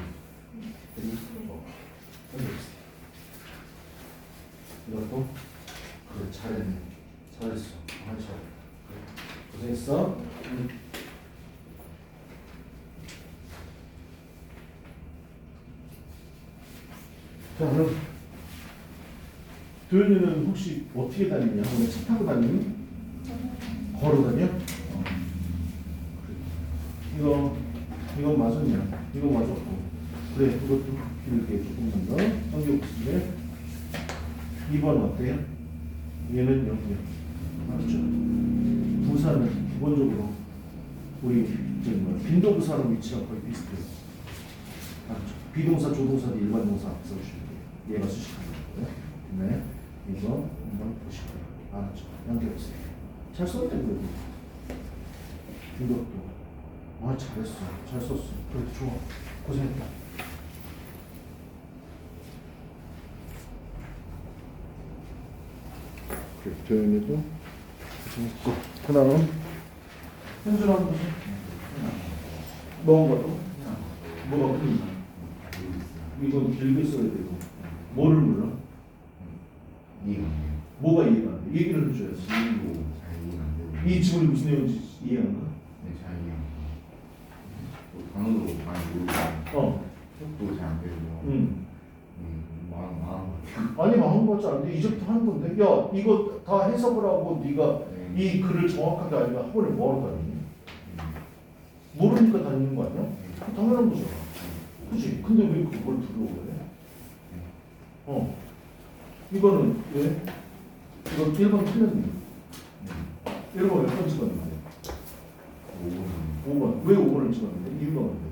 이것도 그래 잘했네. 잘했어. 잘했어. 그래. 고생했어. 자 그럼 도현이는 혹시 어떻게 다니냐? 오늘 차 타고 다니니? 걸어 다녀? 이건 맞았냐? 이거 맞았고. 그래, 이것도 길게 조금만 더 넘겨보시면 2번 어때요? 얘는 여기요. 맞죠? 부사는 기본적으로 우리 빈도부사로 위치가 거의 비슷해요. 맞죠? 비동사, 조동사, 일반 동사 써주시면 돼요. 얘가 수식하는 거고요. 네, 이거 한번 보시고요. 알았죠? 넘겨보세요. 잘 썼네 그래도. 이것도 아 잘했어. 잘 썼어. 그래 좋아. 고생했다. 그래 도현이도 고생했고 그다음 현준아 무슨 뭐한 거도 뭐가 끝나? 이건 길게 써야 되고 뭐를 몰라? 뭐가 이해가 안 돼? 얘기를 해줘야지. 이 지문이 무슨 내용인지 이해한 거야? 단어도 많이 모르고 어. 뜻도 잘 안 되고 마음 아니 망한 거 같지 않은데 이제부터 하는 건데 야 이거 다 해석을 하고 네가 이 글을 정확하게 알면 학원에 뭐하러 다니니? 모르니까 다니는 거 아니야? 당연한 거잖아. 그치? 근데 왜 그걸 들어오래? 이거는 왜? 이거 1번 틀렸네. 1번 몇 번 찍었는데? 5번. 왜 5번을 찍었는데? 이유가 뭔데?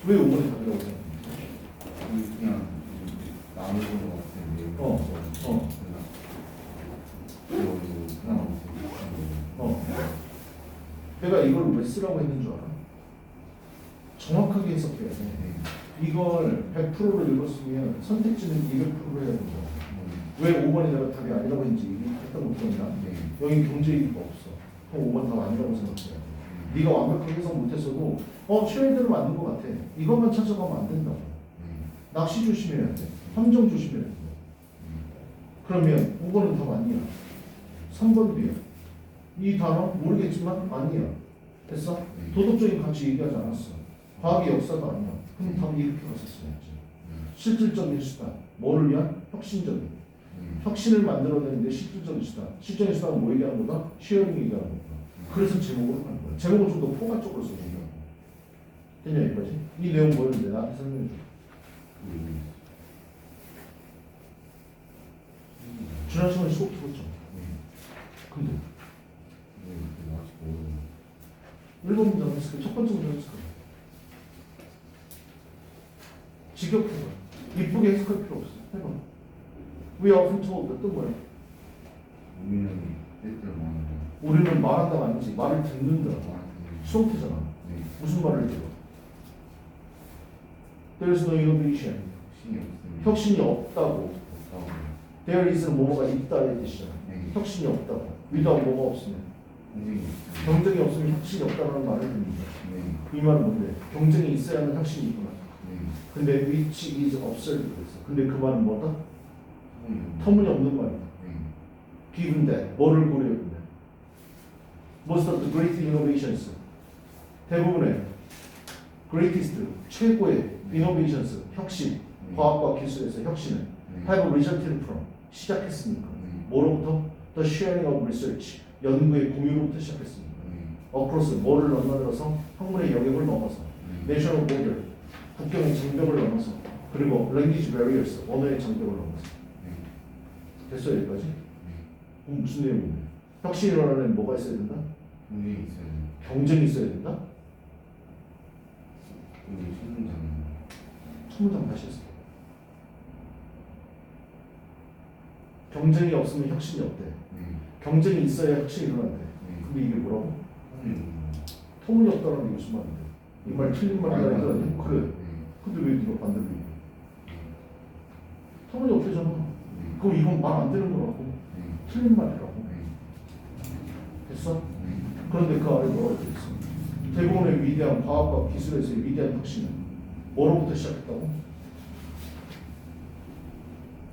왜 5번이 답이라고 생각해? 그냥 나누는 것 같은데 내가 이걸 왜 쓰라고 했는 줄 알아? 정확하게 해석해야 돼. 이걸 100%로 읽었으면 선택지는 200%로 해야 된다. 왜 5번이 내가 답이 아니라고 했는지 얘기했던 것 때문이야. 여기 경제이기가 없어. 그럼 5번 답 아니라고 생각해야 돼. 네가 완벽하게 해석 못했어도 최애대로 맞는 것 같아. 이것만 찾아가면 안 된다고. 낚시 조심해야 돼. 함정 조심해야 돼. 그러면 5번은 답 아니야. 3번도야. 이 단어 모르겠지만 아니야. 됐어? 도덕적인 가치 얘기하지 않았어. 과학의 역사도 아니야. 그럼 답이 이렇게 갔었어야지. 실질적인 수단. 뭐를 위한? 혁신적인. 혁신을 만들어내는데 실질적인 수단. 실질적인 수단은 뭐 얘기하는 거다? 쉐어링 얘기하는 거다. 그래서 제목으로 가는 거야. 제목을 좀 더 포괄적으로 써주는 거야. 됐냐 여기까지? 이 내용 뭐였는데 나한테 설명해 줘. 지난 시간에 수업 들었죠? 근데 1번 문장 했을 때 첫 번째 문장 했을 거야. 직역해봐. 이쁘게 해석할 필요 없어. 해봐. We are often told. 또 뭐야? 우리는 말한다가 아니지. 말을 듣는다. 수업이잖아. 무슨 말을 들어? There is no innovation. 혁신이 없다고. There is는 뭐뭐가 있다의 뜻이잖아. 혁신이 없다고. without 뭐가 없으면. 경쟁이 없으면 혁신이 없다는 말을 듣는다. 이 말은 뭔데? 경쟁이 있어야만 혁신이 있구나. 근데 which is absurd 그랬어. 근데 그 말은 뭐다? 터무니없는 말이다. Given that 뭐를 고려했는데? Most of the great innovations 대부분의 greatest 최고의 innovations 혁신 과학과 기술에서 혁신을 have resulted from 시작했으니까 뭐로부터? The sharing of research 연구의 공유로부터 시작했습니다. across 뭐를 넘나들어서 학문의 영역을 넘어서 national border 국경의 장벽을 넘어서 그리고 language barriers 언어의 장벽을 넘어서 됐어 여기까지? 그럼 무슨 내용인데? 혁신이 일어나려면 뭐가 있어야 된다? 경쟁이 있어야 된다? 첫 문장 다시 했어. 경쟁이 없으면 혁신이 없대. 경쟁이 있어야 혁신이 일어난대. 근데 이게 뭐라고? 터무니없다는 게 무슨 말인데? 이 말 틀린 말이라는 거 아니야? 그래. 근데 왜 네가 반대로 얘기해? 터무니없대잖아. 그럼 이건 말 안 되는 거라고. 틀린 말이라고. 됐어? 그런데 그 아래 뭐라고 되어 있어? 대부분의 위대한 과학과 기술에서의 위대한 혁신은 뭐로부터 시작했다고?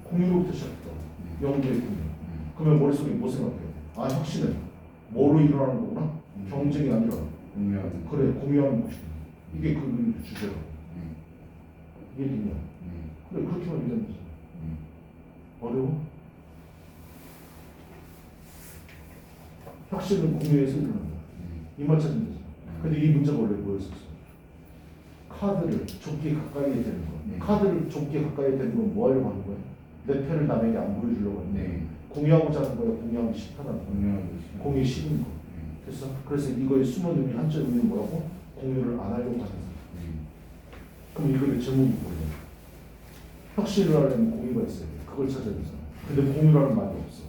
공유로부터 시작했다고. 연구의 공유. 그러면 머릿속에 뭐 생각해요? 아 혁신은 뭐로 일어나는 거구나? 경쟁이 아니라 그래 공유하는 것이다. 이게 그 주제라. 이해되냐? 그래 그렇게만 얘기하면 되잖아. 어려워? 혁신은 공유에서 일어난다. 이 말 찾으면 되죠. 근데 이 문제가 원래 뭐였었어? 카드를 좁게 가까이에 대는 거. 카드를 좁게 가까이에 대는 건 뭐 하려고 하는 거야? 내 패를 남에게 안 보여주려고 하는 거야. 공유하고자 하는 거야? 공유하기 싫다는 거야? 공유 싫은 거. 됐어? 그래서 이거의 숨은 의미, 한자 의미는 뭐라고? 공유를 안 하려고 하는 거야. 그럼 이거의 제목이 뭐냐? 혁신을 하려면 공유가 있어야 돼. 그걸 찾아야 되잖아. 근데 공유라는 말이 없어.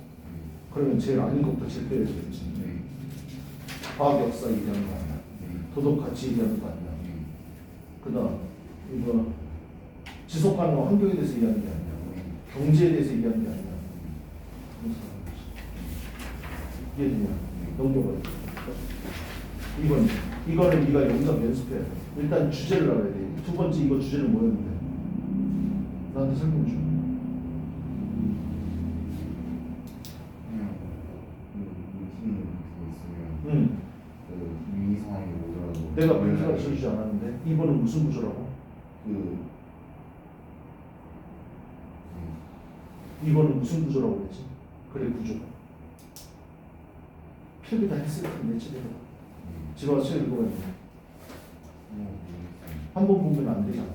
그러면 제일 아닌 것부터 제일 빼야 되겠지. 과학 역사 얘기하는 거 아니야. 도덕 가치 얘기하는 거 아니야. 그다음 이거 지속 가능한 환경에 대해서 얘기하는 게 아니야. 경제에 대해서 얘기하는 게 아니야. 이해되냐? 넘겨버려. 이거는 네가 영작 연습해야 돼. 일단 주제를 알아야 돼. 두 번째 이거 주제는 뭐였는데? 나한테 설명해 줘. 그냥 루틴 있으면 응. 그 위기 상황이 오더라도 내가 문제가 있어주지 않았는데 이번은 무슨 구조라고? 그 이거는 무슨 구조라고 그랬지? 그래 구조가. 필기 다 했을 텐데 집에서. 집에 와서 읽어봐야 돼. 한 번 보면 안 되잖아.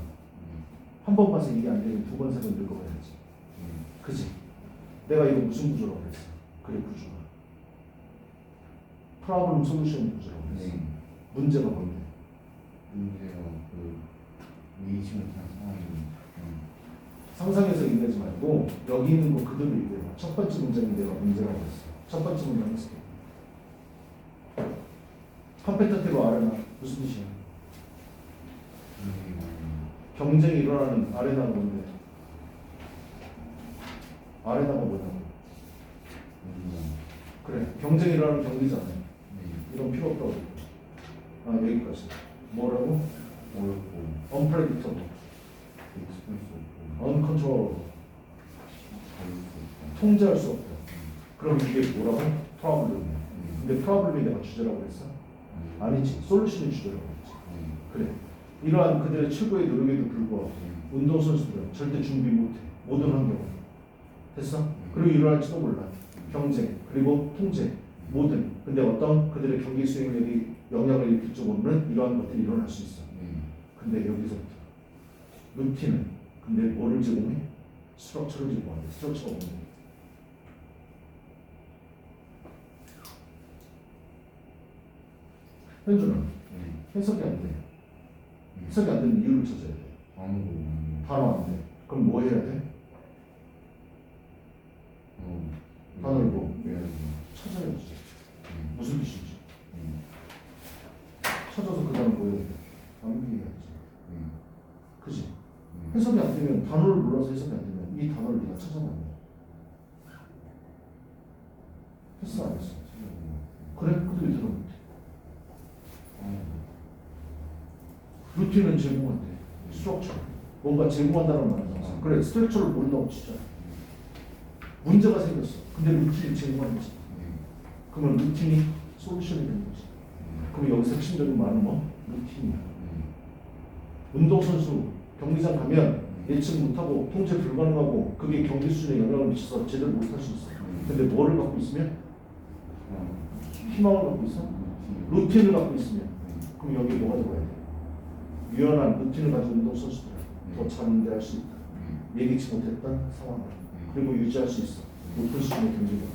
한 번 봐서 이게 안 되면 두 번, 세 번 읽어봐야지. 그지? 내가 이거 무슨 구조라고 그랬어? 그래 구조가. 프로블럼 솔루션 구조라고 그랬어. 문제가 뭔데? 문제가 그 의지 못한 상황이 상상해서 얘기하지 말고 여기 있는 거 그대로 얘기해봐. 첫 번째 문장이 내가 문제라고 했어. 첫 번째 문장 했어. 컴페터티브 아레나 무슨 뜻이야? 경쟁이 일어나는 아레나가 뭔데? 아레나가 뭐냐고? 그래, 경쟁이 일어나는 경기잖아요. 이런 필요 없다고. 아, 여기까지. 뭐라고? 어렵고 unpredictable, 익스플레스 없고 uncontrollable, 다룰 수 없고 통제할 수 없다. 그럼 이게 뭐라고? 프로블럼이야. 근데 프로블럼이 내가 주제라고 했어? 아니지. 솔루션이 주제라고 했지. 그래. 이러한 그들의 최고의 노력에도 불구하고 운동선수들은 절대 준비 못해. 모든 환경을. 됐어? 그리고 일어날지도 몰라. 경쟁, 그리고 통제, 모든. 근데 어떤 그들의 경기 수행력이 영향을 일으킬 정도는 이러한 것들이 일어날 수 있어. 근데 여기서부터 루틴은 근데 뭐를 제공해? 스트럭처를 제공한대. 스트럭처가 뭔데? 현주는 해석이 안 돼. 해석이 안 되는 이유를 찾아야 돼. 단어 안 돼. 그럼 뭐 해야 돼? 단어를 뭐? 찾아야지. 무슨 뜻인지. 찾아서 그 단어 뭐 해야 돼? 암기해야지. 그지? 해석이 안 되면 단어를 몰라서 해석이 안 되면 이 단어를 네가 찾아봐야 돼. 했어 안 했어? 그래? 그도 왜 들어 못해? 루틴은 제공한대. 스트럭처. 뭔가 제공한다는 말이잖아. 그래, 스트럭처를 모른다고 치자. 문제가 생겼어. 근데 루틴이 제공하는 거지. 그러면 루틴이 솔루션이 되는 거지. 그럼 여기서 핵심적인 말은 뭐? 루틴이야. 운동선수 경기장 가면 예측 못하고 통제 불가능하고 그게 경기 수준에 영향을 미쳐서 제대로 못할 수 있어. 근데 뭐를 갖고 있으면? 희망을 갖고 있어? 루틴을 갖고 있으면 그럼 여기 뭐가 들어가야 돼? 유연한 루틴을 가진 운동선수들은 더 잘문제할 수 있다. 예기치 못했던 상황을 그리고 유지할 수 있어. 높은 수준의 경기력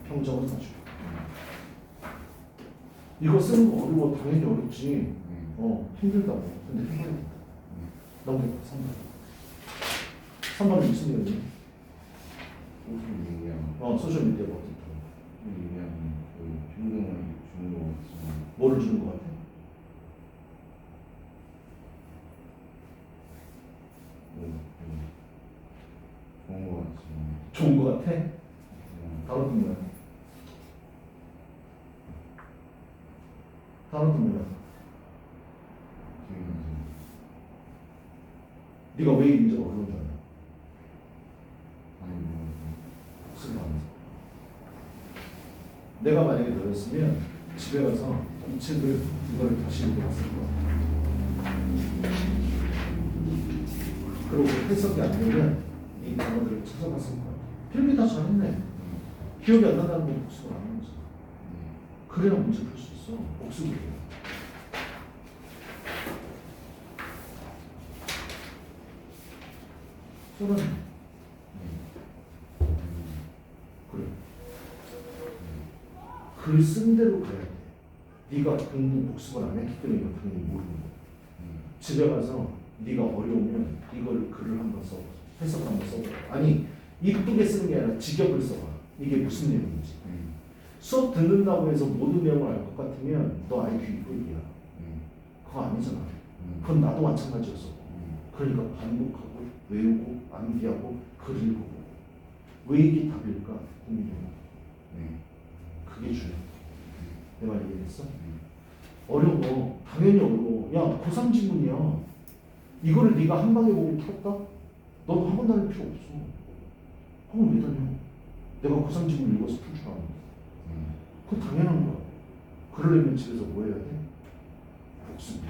평정을 맞추고 이거 쓰는 거 어려워. 당연히 어렵지. 힘들다고. 근데 해봐야 된다. 넘겨봐. 3번 3번은 무슨 내용이야? 소셜미디어 버튼 평등을 주는 거 같지만 뭐를 주는 거 같아? 좋은 거 같지만 좋은 거 같아? 다른 뭐야? 다른 뭐야? 네가 왜 이 문제가 어려운 줄 알아? 쓰면 안 돼. 내가 만약에 너였으면 집에 가서 이 책을 이거를 다시 읽어봤을 거야. 그리고 해석이 안 되면 이 단어들을 찾아봤을 거야. 필기 다 잘했네. 기억이 안 나다는 건 복습을 안 하는 거잖아. 그래야 문제 풀 수 있어. 복습을 해. 저는 그래. 글 쓴 대로 가야 돼. 네가 공부 복습을 안 했기 때문에 이거 당연히 모르는 거야. 집에 가서 네가 어려우면 이걸 글을 한번 써봐. 해석을 한번 써봐. 아니 이쁘게 쓰는 게 아니라 직역을 써봐. 이게 무슨 내용인지. 수업 듣는다고 해서 모든 내용을 알 것 같으면 너 IQ 2급이야. 그거 아니잖아. 그건 나도 마찬가지였어. 그러니까 반복하고 외우고 암기하고 글을 보고 왜 이게 답일까? 고민해. 그게 중요해. 내 말 이해했어? 어려워. 당연히 어려워. 야, 고3 지문이야. 이거를 네가 한 방에 보고 풀었다? 넌 학원 다닐 필요 없어. 학원 왜 다녀? 내가 고3 지문 읽어서 풀 줄 아는 그건 당연한 거야. 그러려면 집에서 뭐 해야 돼? 복습.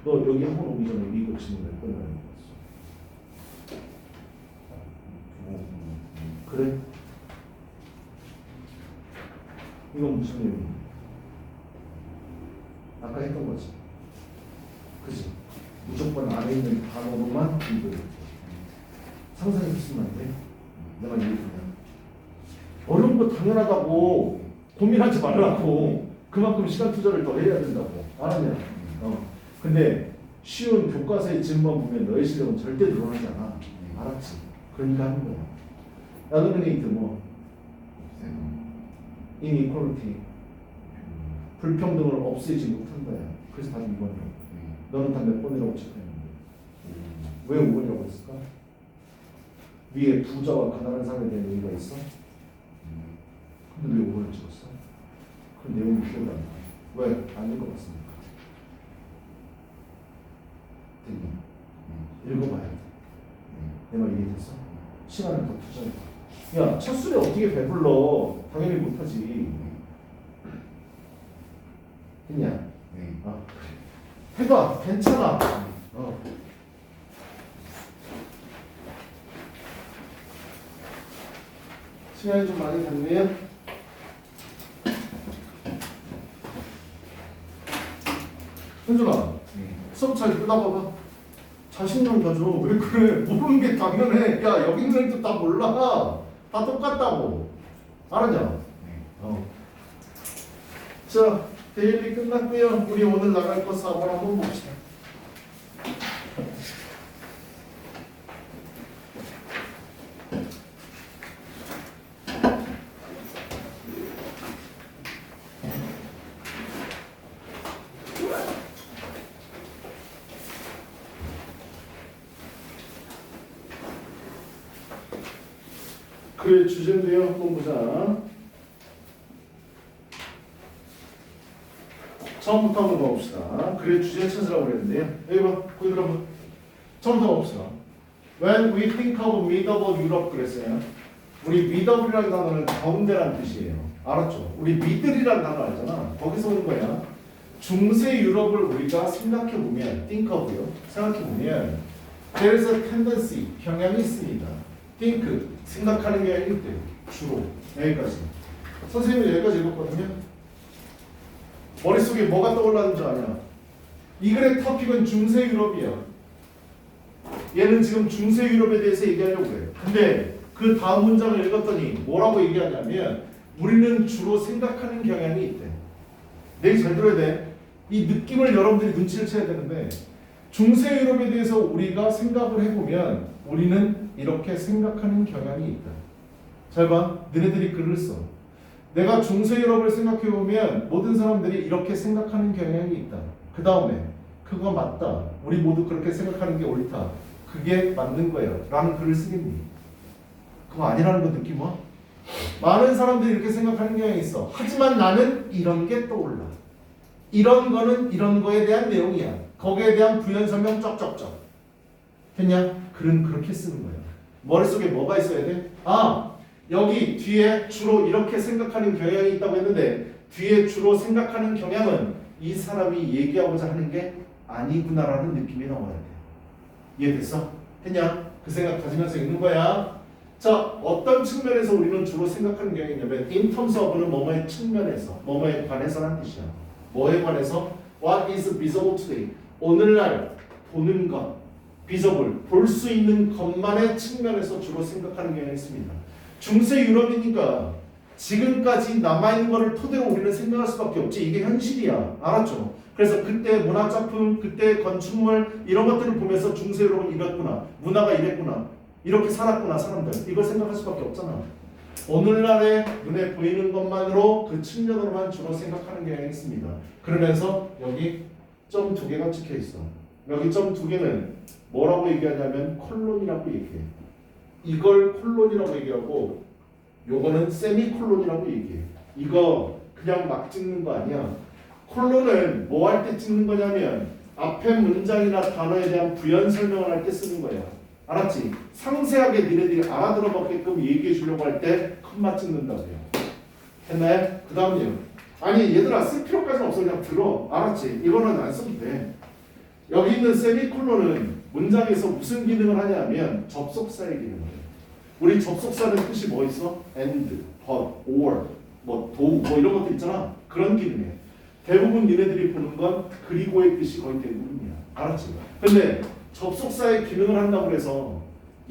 너 여기 학원 오기 전에 이거 지문 몇 번이나 읽어봤어? 그래? 이건 무슨 내용이야? 아까 했던 거지. 그지? 무조건 안에 있는 단어로만 읽어야 돼. 상상해 보시면 안 돼? 내가 이해되냐? 어려운 거 당연하다고 고민하지 말라고. 그만큼 시간 투자를 더 해야 된다고. 알았냐? 근데 쉬운 교과서의 질문만 보면 너의 실력은 절대 늘어나지 않아. 알았지? 그러니까 하는 거야. eliminate 뭐? inequality. 불평등을 없애지 못한 거야. 그래서 답이 2번이라고. 너는 다 몇 번이라고 체크했는데 왜 5번이라고 했을까? 위에 부자와 가난한 사람에 대한 얘기가 있어? 근데 왜 5번을 찍었어? 그 내용이 기억이 안 나. 왜? 안 읽어봤으니까. 됐니? 읽어봐야 돼. 내 말 이해됐어? 시간을 더 투자해. 야, 첫 술에 어떻게 배불러? 당연히 못하지. 했냐? 해봐. 괜찮아. 시간이 좀 많이 갔네요. 현준아, 수업 잘 듣다 봐봐. 자신감 가져. 왜 그래? 모르는 게 당연해. 야, 여기 있는 애도 다 몰라. 다 똑같다고. 알았냐? 자, 데일리 끝났고요. 우리 오늘 나갈 거 4번 한번 봅시다. 그의 주제인데요. 한번 보자. 처음부터 한번 가봅시다. 그의 주제 찾으라고 그랬는데요. 여기 봐. 거기 들어봐. 처음부터 가봅시다. When we think of middle Europe 그랬어요. 우리 middle이라는 단어는 가운데라는 뜻이에요. 알았죠? 우리 middle이라는 단어 알잖아. 거기서 오는 거야. 중세 유럽을 우리가 생각해보면 think of요. 생각해보면 there is a tendency, 경향이 있습니다. think, 생각하는 게 아닐 때 주로 여기까지. 선생님이 여기까지 읽었거든요. 머릿속에 뭐가 떠올랐는 줄 아냐? 이 글의 토픽은 중세 유럽이야. 얘는 지금 중세 유럽에 대해서 얘기하려고 그래. 근데 그 다음 문장을 읽었더니 뭐라고 얘기하냐면 우리는 주로 생각하는 경향이 있대. 내 얘기 잘 들어야 돼. 이 느낌을 여러분들이 눈치를 채야 되는데 중세 유럽에 대해서 우리가 생각을 해보면 우리는 이렇게 생각하는 경향이 있다. 잘 봐. 너네들이 글을 써. 내가 중세 유럽을 생각해보면 모든 사람들이 이렇게 생각하는 경향이 있다. 그 다음에 그거 맞다. 우리 모두 그렇게 생각하는 게 옳다. 그게 맞는 거예요. 라는 글을 쓰겠니? 그거 아니라는 거 느낌 와? 많은 사람들이 이렇게 생각하는 경향이 있어. 하지만 나는 이런 게 떠올라. 이런 거는 이런 거에 대한 내용이야. 거기에 대한 부연 설명 쩍쩍쩍. 됐냐? 글은 그렇게 쓰는 거야. 머릿속에 뭐가 있어야 돼? 아, 여기 뒤에 주로 이렇게 생각하는 경향이 있다고 했는데 뒤에 주로 생각하는 경향은 이 사람이 얘기하고자 하는 게 아니구나라는 느낌이 나와야 돼. 이해됐어? 했냐? 그 생각 가지면서 읽는 거야. 자, 어떤 측면에서 우리는 주로 생각하는 경향이 있냐면 in terms of는 뭐뭐의 측면에서, 뭐뭐에 관해서라는 뜻이야. 뭐에 관해서? What is visible today? 오늘날 보는 것, visible, 볼 수 있는 것만의 측면에서 주로 생각하는 경향이 있습니다. 중세 유럽이니까 지금까지 남아있는 거를 토대로 우리는 생각할 수밖에 없지. 이게 현실이야. 알았죠? 그래서 그때 문화작품, 그때 건축물 이런 것들을 보면서 중세 유럽은 이랬구나. 문화가 이랬구나. 이렇게 살았구나 사람들. 이걸 생각할 수밖에 없잖아. 오늘날의 눈에 보이는 것만으로 그 측면으로만 주로 생각하는 경향이 있습니다. 그러면서 여기 점 두 개가 찍혀 있어. 여기 점 두 개는 뭐라고 얘기하냐면 콜론이라고 얘기해. 이걸 콜론이라고 얘기하고 요거는 세미콜론이라고 얘기해. 이거 그냥 막 찍는 거 아니야. 콜론은 뭐 할 때 찍는 거냐면 앞에 문장이나 단어에 대한 부연 설명을 할 때 쓰는 거야. 알았지? 상세하게 니네들이 알아들어 먹게끔 얘기해 주려고 할 때 콤마 찍는다고요. 했나요? 그 다음요. 아니 얘들아 쓸 필요까지는 없어. 그냥 들어. 알았지? 이거는 안 써도 돼. 여기 있는 세미콜론은 문장에서 무슨 기능을 하냐면 접속사의 기능을 해요. 우리 접속사는 뜻이 뭐 있어? and, but, or, 뭐 do, 뭐 이런 것들 있잖아. 그런 기능이에요. 대부분 니네들이 보는 건 그리고의 뜻이 거의 대부분이야. 알았지? 근데 접속사의 기능을 한다고 해서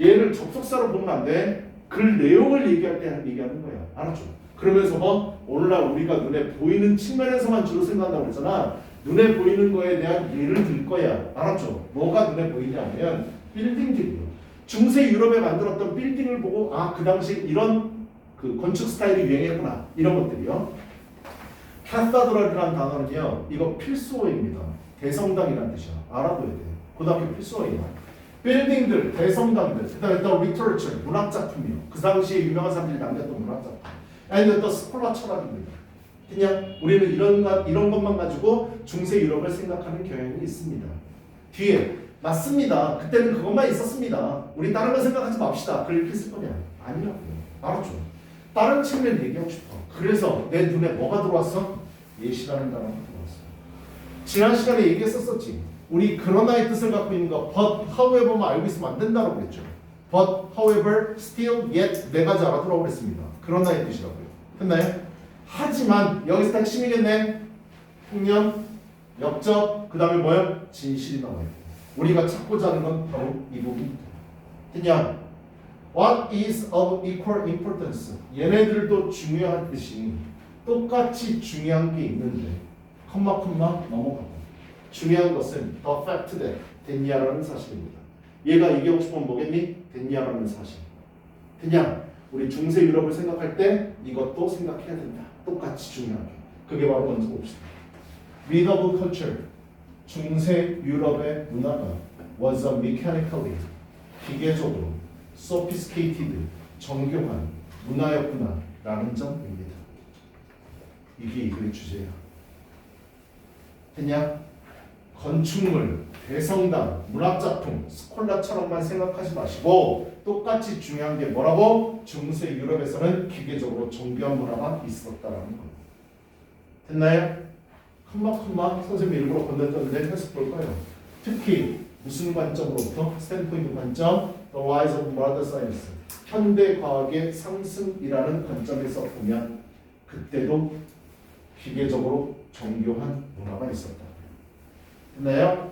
얘를 접속사로 보면 안 돼. 글 내용을 얘기할 때 얘기하는 거야. 알았죠? 그러면서 뭐 오늘날 우리가 눈에 보이는 측면에서만 주로 생각한다고 그랬잖아. 눈에 보이는 거에 대한 예를 들 거야. 알았죠? 뭐가 눈에 보이냐면 빌딩들이요. 중세 유럽에 만들었던 빌딩을 보고 아, 그 당시 이런 그 건축 스타일이 유행했구나. 이런 것들이요. 카사드랄이라는 단어는요. 이거 필수어입니다. 대성당이라는 뜻이야. 알아둬야 돼. 고등학교 필수어예요. 빌딩들, 대성당들, 그 다음에 또 리터러처, 문학작품이요. 그 당시에 유명한 사람들이 남겼던 문학작품. 아니 또 스콜라 철학입니다. 그냥 우리는 이런 것만 가지고 중세 유럽을 생각하는 경향이 있습니다. 뒤에 맞습니다. 그때는 그것만 있었습니다. 우리 다른 거 생각하지 맙시다. 그렇게 쓸 거냐? 아니라고요. 알았죠? 다른 측면 얘기하고 싶어. 그래서 내 눈에 뭐가 들어왔어? 예시라는 단어가 들어왔어. 지난 시간에 얘기했었지. 우리 그러나의 뜻을 갖고 있는 거 but, however만 알고 있으면 안 된다고 그랬죠. but, however, still, yet 네 가지 알아두라고 그랬습니다. 그러나의 뜻이라고요. 됐나요? 하지만 여기서 핵심이겠네. 풍년, 역적, 그 다음에 뭐요? 진실이 나와요. 우리가 찾고자 하는 건 바로 이 부분입니다. 그냥 What is of equal importance? 얘네들도 중요한 뜻이 똑같이 중요한 게 있는데 컴마 넘어가고 중요한 것은 the fact that 됐냐라는 사실입니다. 얘가 얘기하고 싶으면 뭐겠니? 됐냐라는 사실. 그냥 우리 중세 유럽을 생각할 때 이것도 생각해야 된다. 똑같이 중요하게. 그게 바로 먼저 봅시다. Medieval culture. 중세 유럽의 문화가 was a mechanically 기계적으로 sophisticated 정교한 문화였구나 라는 점입니다. 이게 이글의 주제야. 그냥 건축물, 대성당, 문학작품, 스콜라처럼만 생각하지 마시고 똑같이 중요한 게 뭐라고? 중세 유럽에서는 기계적으로 정교한 문화가 있었다라는 거예요. 됐나요? 컴마 선생님이 일부러 건너뛰었는데 해석 볼까요? 특히 무슨 관점으로부터? 스탠포인트 관점, The Rise of Modern Science, 현대 과학의 상승이라는 관점에서 보면 그때도 기계적으로 정교한 문화가 있었다. 됐나요?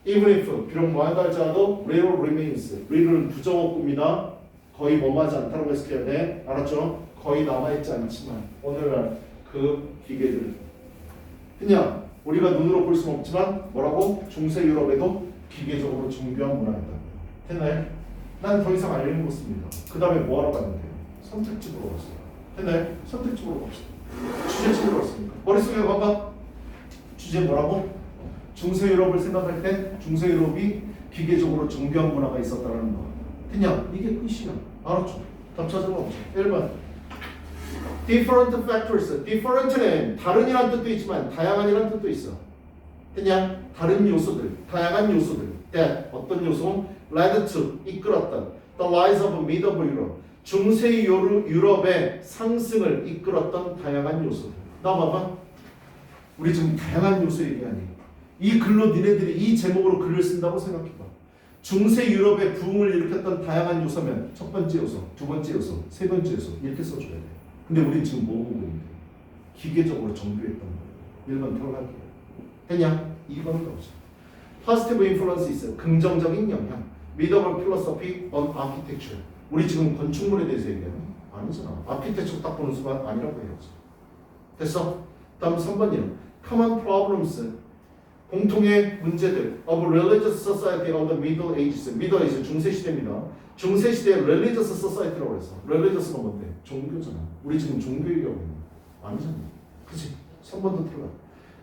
Even if 비록 뭐한다 할지라도 real remains, real은 부정어구입니다. 거의 뭐하지 않다고 해석해야 돼. 알았죠? 거의 남아있지 않지만 오늘날 그 기계들 그냥 우리가 눈으로 볼 수는 없지만 뭐라고? 중세 유럽에도 기계적으로 정교한 문화였다고요. 됐나요? 난 더 이상 알리는 거 없습니다. 그 다음에 뭐하러 갔는데요? 선택집으로 갔어요. 됐나요? 선택집으로 갑시다. 주제집으로 갔습니까? 머릿속에 봐봐. 주제 뭐라고? 중세 유럽을 생각할 때 중세 유럽이 기계적으로 정교한 문화가 있었다는 거. 그냥 이게 끝이야. 알았죠? 답 찾아봅시다. 1번. Different factors. Different는 다른이란 뜻도 있지만 다양한이란 뜻도 있어. 그냥 다른 요소들, 다양한 요소들. that 어떤 요소? led to 이끌었던 the rise of medieval Europe. 중세 유럽의 상승을 이끌었던 다양한 요소들. 나 봐봐. 우리 지금 다양한 요소 얘기하니. 이 글로 니네들이 이 제목으로 글을 쓴다고 생각해봐. 중세 유럽의 부흥을 일으켰던 다양한 요소면 첫 번째 요소, 두 번째 요소, 세 번째 요소 이렇게 써줘야 돼. 근데 우리 지금 뭐 보고 있는데? 기계적으로 정교했던 거예요. 1번 들어갈게요. 그냥 2번으로 가보자. Positive influence 있어요. 긍정적인 영향. Medieval philosophy on architecture. 우리 지금 건축물에 대해서 얘기하는 아니잖아. 아키텍처 딱 보는 순간 아니라고 해야지. 됐어? 다음 3번이요. Common problems. 공통의 문제들 of religious society of the Middle Ages. Middle Ages 중세 시대입니다. 중세 시대의 religious society라고 해서 religious가 뭔데? 종교잖아. 우리 지금 종교 얘기하고 있는 거 아니잖아. 그치? 3번도 들어가.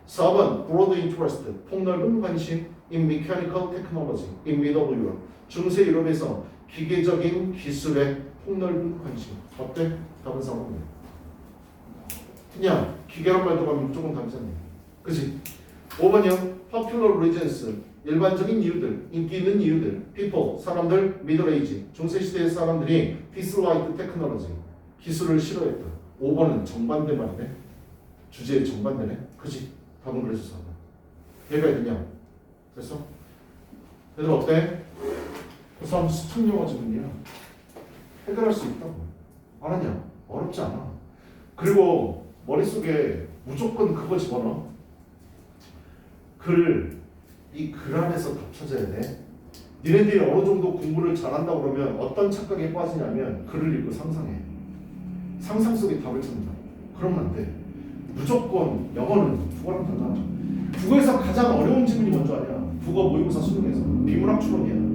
4번 broad interest 폭넓은 관심 in mechanical technology in middle Europe 중세 유럽에서 기계적인 기술에 폭넓은 관심. 어때? 답은 4번이야. 그냥 기계란 말도 가면 무조건 답이잖아요. 그치? 5번이요. popular reasons 일반적인 이유들, 인기 있는 이유들, people, 사람들, middle age 중세시대의 사람들이 disliked technology 기술을 싫어했다. 5번은 정반대 말이네. 주제의 정반대네. 그치? 답은 그래서 4번. 얘가 있냐? 됐어? 얘들 어때? 그래서 한번 수특 영어 지문이야. 해결할 수 있다고. 알았냐? 어렵지 않아. 그리고 머릿속에 무조건 그거 집어넣어. 글을 이 글 안에서 다 찾아야 돼. 니네들이 어느 정도 공부를 잘한다 그러면 어떤 착각에 빠지냐면 글을 읽고 상상해. 상상 속에 답을 찾는다. 그러면 안 돼. 무조건 영어는 국어랑 달라. 국어에서 가장 어려운 지문이 뭔지 아냐? 국어 모의고사 수능에서 비문학 추론이야.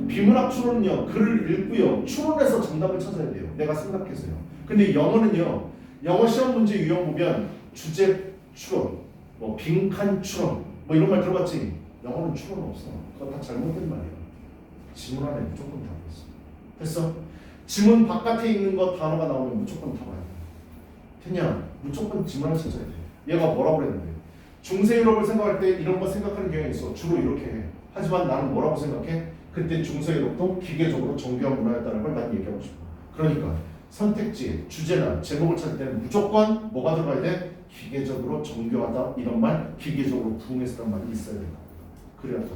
비문학 추론은요 글을 읽고요 추론해서 정답을 찾아야 돼요. 내가 생각해서요. 근데 영어는요 영어 시험 문제 유형 보면 주제 추론, 뭐 빈칸 추론, 뭐 이런 말 들어봤지? 영어는 추론 없어. 그거 다 잘못된 말이야. 지문 안에 무조건 답이 있어. 됐어? 지문 바깥에 있는 거 단어가 나오면 무조건 답아야 돼. 그냥 무조건 지문을 찾아야 돼. 얘가 뭐라고 그랬는데? 중세 유럽을 생각할 때 이런 거 생각하는 경향이 있어. 주로 이렇게 해. 하지만 나는 뭐라고 생각해? 그때 중세 유럽도 기계적으로 정교한 문화였다는 걸 난 얘기하고 싶어. 그러니까 선택지, 주제나 제목을 찾을 때는 무조건 뭐가 들어가야 돼? 기계적으로 정교하다 이런 말, 기계적으로 부응했다는 말이 있어야 된다. 그래야 돼.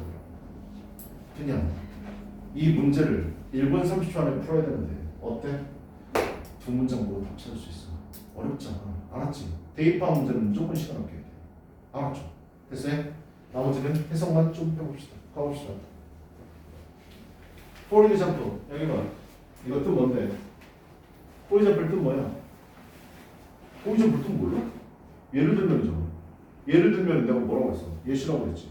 그냥 이 문제를 1분 30초 안에 풀어야 되는데 어때? 두 문장 모두 답 찾을 수 있어. 어렵지 않아. 알았지? 대입한 문제는 무조건 시간 아껴야 돼. 알았죠? 됐어요? 나머지는 해석만 좀 해봅시다. 가봅시다. For example, 여기 봐. 이것도 뭔데? For example 뜻 뭐야? For example 뜻 몰라? 예를 들면이잖아. 예를 들면 내가 뭐라고 했어? 예시라고 했지.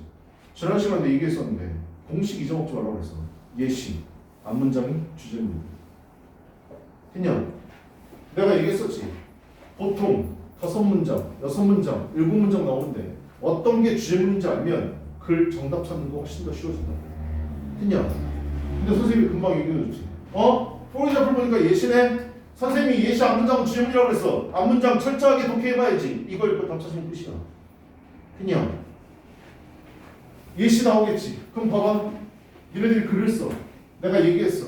지난 시간에 얘기했었는데 공식 잊어먹지 말라고 했어. 예시, 앞문장이 주제입니다. 그냥 내가 얘기했었지. 보통 5문장, 6문장, 7문장 나오는데 어떤 게 주제문인지 알면 글 정답 찾는 거 훨씬 더 쉬워진다. 그냥 근데 선생님이 금방 얘기해줬지. For example 보니까 예시네. 선생님이 예시 앞문장은 주제문이라고 그랬어. 앞문장 철저하게 독해해봐야지. 이거 읽고 답 찾으면 끝이야. 그냥 예시 나오겠지. 그럼 봐봐. 니네들이 글을 써. 내가 얘기했어.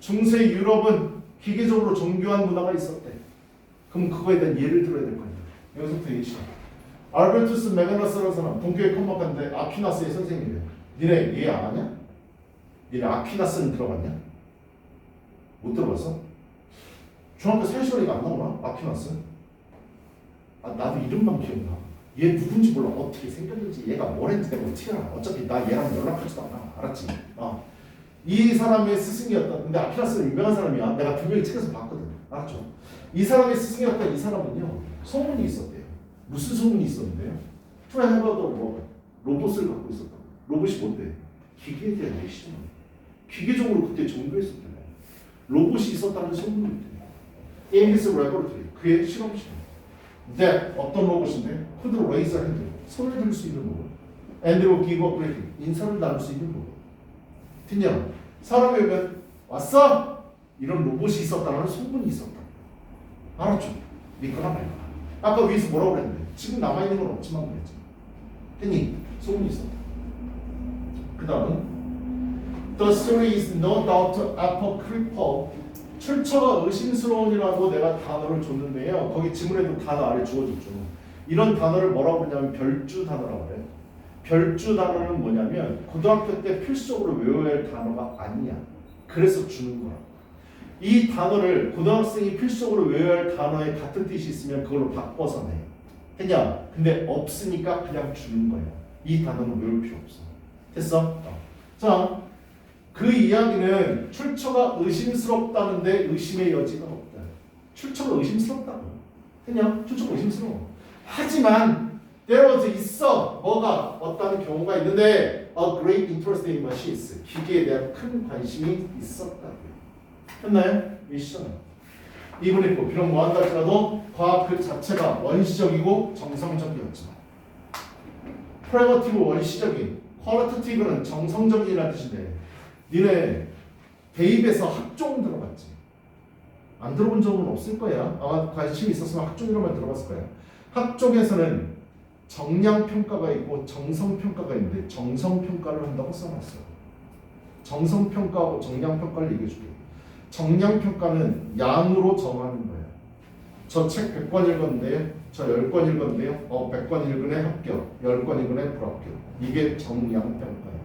중세 유럽은 기계적으로 정교한 문화가 있었대. 그럼 그거에 대한 예를 들어야 될 거 아니야. 여기서부터 예시야. 알베르투스 메가너스라는 사람 동교회 컴박한데 아퀴나스의 선생님이래. 니네 얘 안 하냐? 니네 아퀴나스는 들어봤냐? 못 들어봤어? 중학교 사시간에 안 나오나? 아퀴나스? 아 나도 이름만 기억나. 얘 누군지 몰라. 어떻게 생겼는지 얘가 뭘 했는지 내가 어떻게 알아. 어차피 나 얘랑 연락하지도 않아. 알았지? 이 사람의 스승이었다. 근데 아퀴나스는 유명한 사람이야. 내가 분명히 책에서 봤거든. 알았죠? 이 사람의 스승이었던 이 사람은요 소문이 있었대요. 무슨 소문이 있었는데요? 프라이버도 뭐 로봇을 갖고 있었다. 로봇이 뭔데? 기계에 대한 예시잖아. 기계적으로 그때 정교했었대. 로봇이 있었다는 소문이 있대. In his laboratory, 그의 실험실. That 어떤 로봇인데? Could raise a hand, 손을 들 수 있는 로봇. And will give a greeting, 인사를 나눌 수 있는 로봇. 그냥 사람이 오면 왔어? 이런 로봇이 있었다는 소문이 있었다. 알았죠? 믿거나 말거나. 아까 위에서 뭐라고 그랬는데? 지금 남아있는 건 없지만 그랬지. 했니? 소문이 있었다. 그 다음은 The story is no doubt apocryphal. 출처가 의심스러운이라고 내가 단어를 줬는데요. 거기 지문에도 단어 아래 주어졌죠. 이런 단어를 뭐라고 그러냐면 별주 단어라고 그래요. 별주 단어는 뭐냐면 고등학교 때 필수적으로 외워야 할 단어가 아니야. 그래서 주는 거야. 이 단어를 고등학생이 필수적으로 외워야 할 단어에 같은 뜻이 있으면 그걸로 바꿔서 내. 그냥 근데 없으니까 그냥 주는 거야. 이 단어는 외울 필요 없어. 됐어? 자, 그 이야기는 출처가 의심스럽다는데 의심의 여지가 없다. 출처가 의심스럽다고. 그냥 출처가 의심스러워. 하지만 there was 있어. 뭐가 어떤 경우가 있는데 a great interest in machines. 기계에 대한 큰 관심이 있었다고요. 했나요? 미션. 이분이 비록 뭐한다 할지라도 과학 그 자체가 원시적이고 정상적이었지만 프레거티브 원시적인, 퀄리티티브는 정성적이라는 뜻인데 니네 대입에서 학종 들어봤지? 안 들어본 적은 없을 거야. 아마 관심이 있었으면 학종이라만 들어봤을 거야. 학종에서는 정량평가가 있고 정성평가가 있는데 정성평가를 한다고 써놨어. 정성평가하고 정량평가를 얘기해줄게. 정량평가는 양으로 정하는 거야. 저 책 100권 읽었는데요. 저 10권 읽었는데요. 100권 읽은애 합격, 10권 읽은애 불합격. 이게 정량평가야.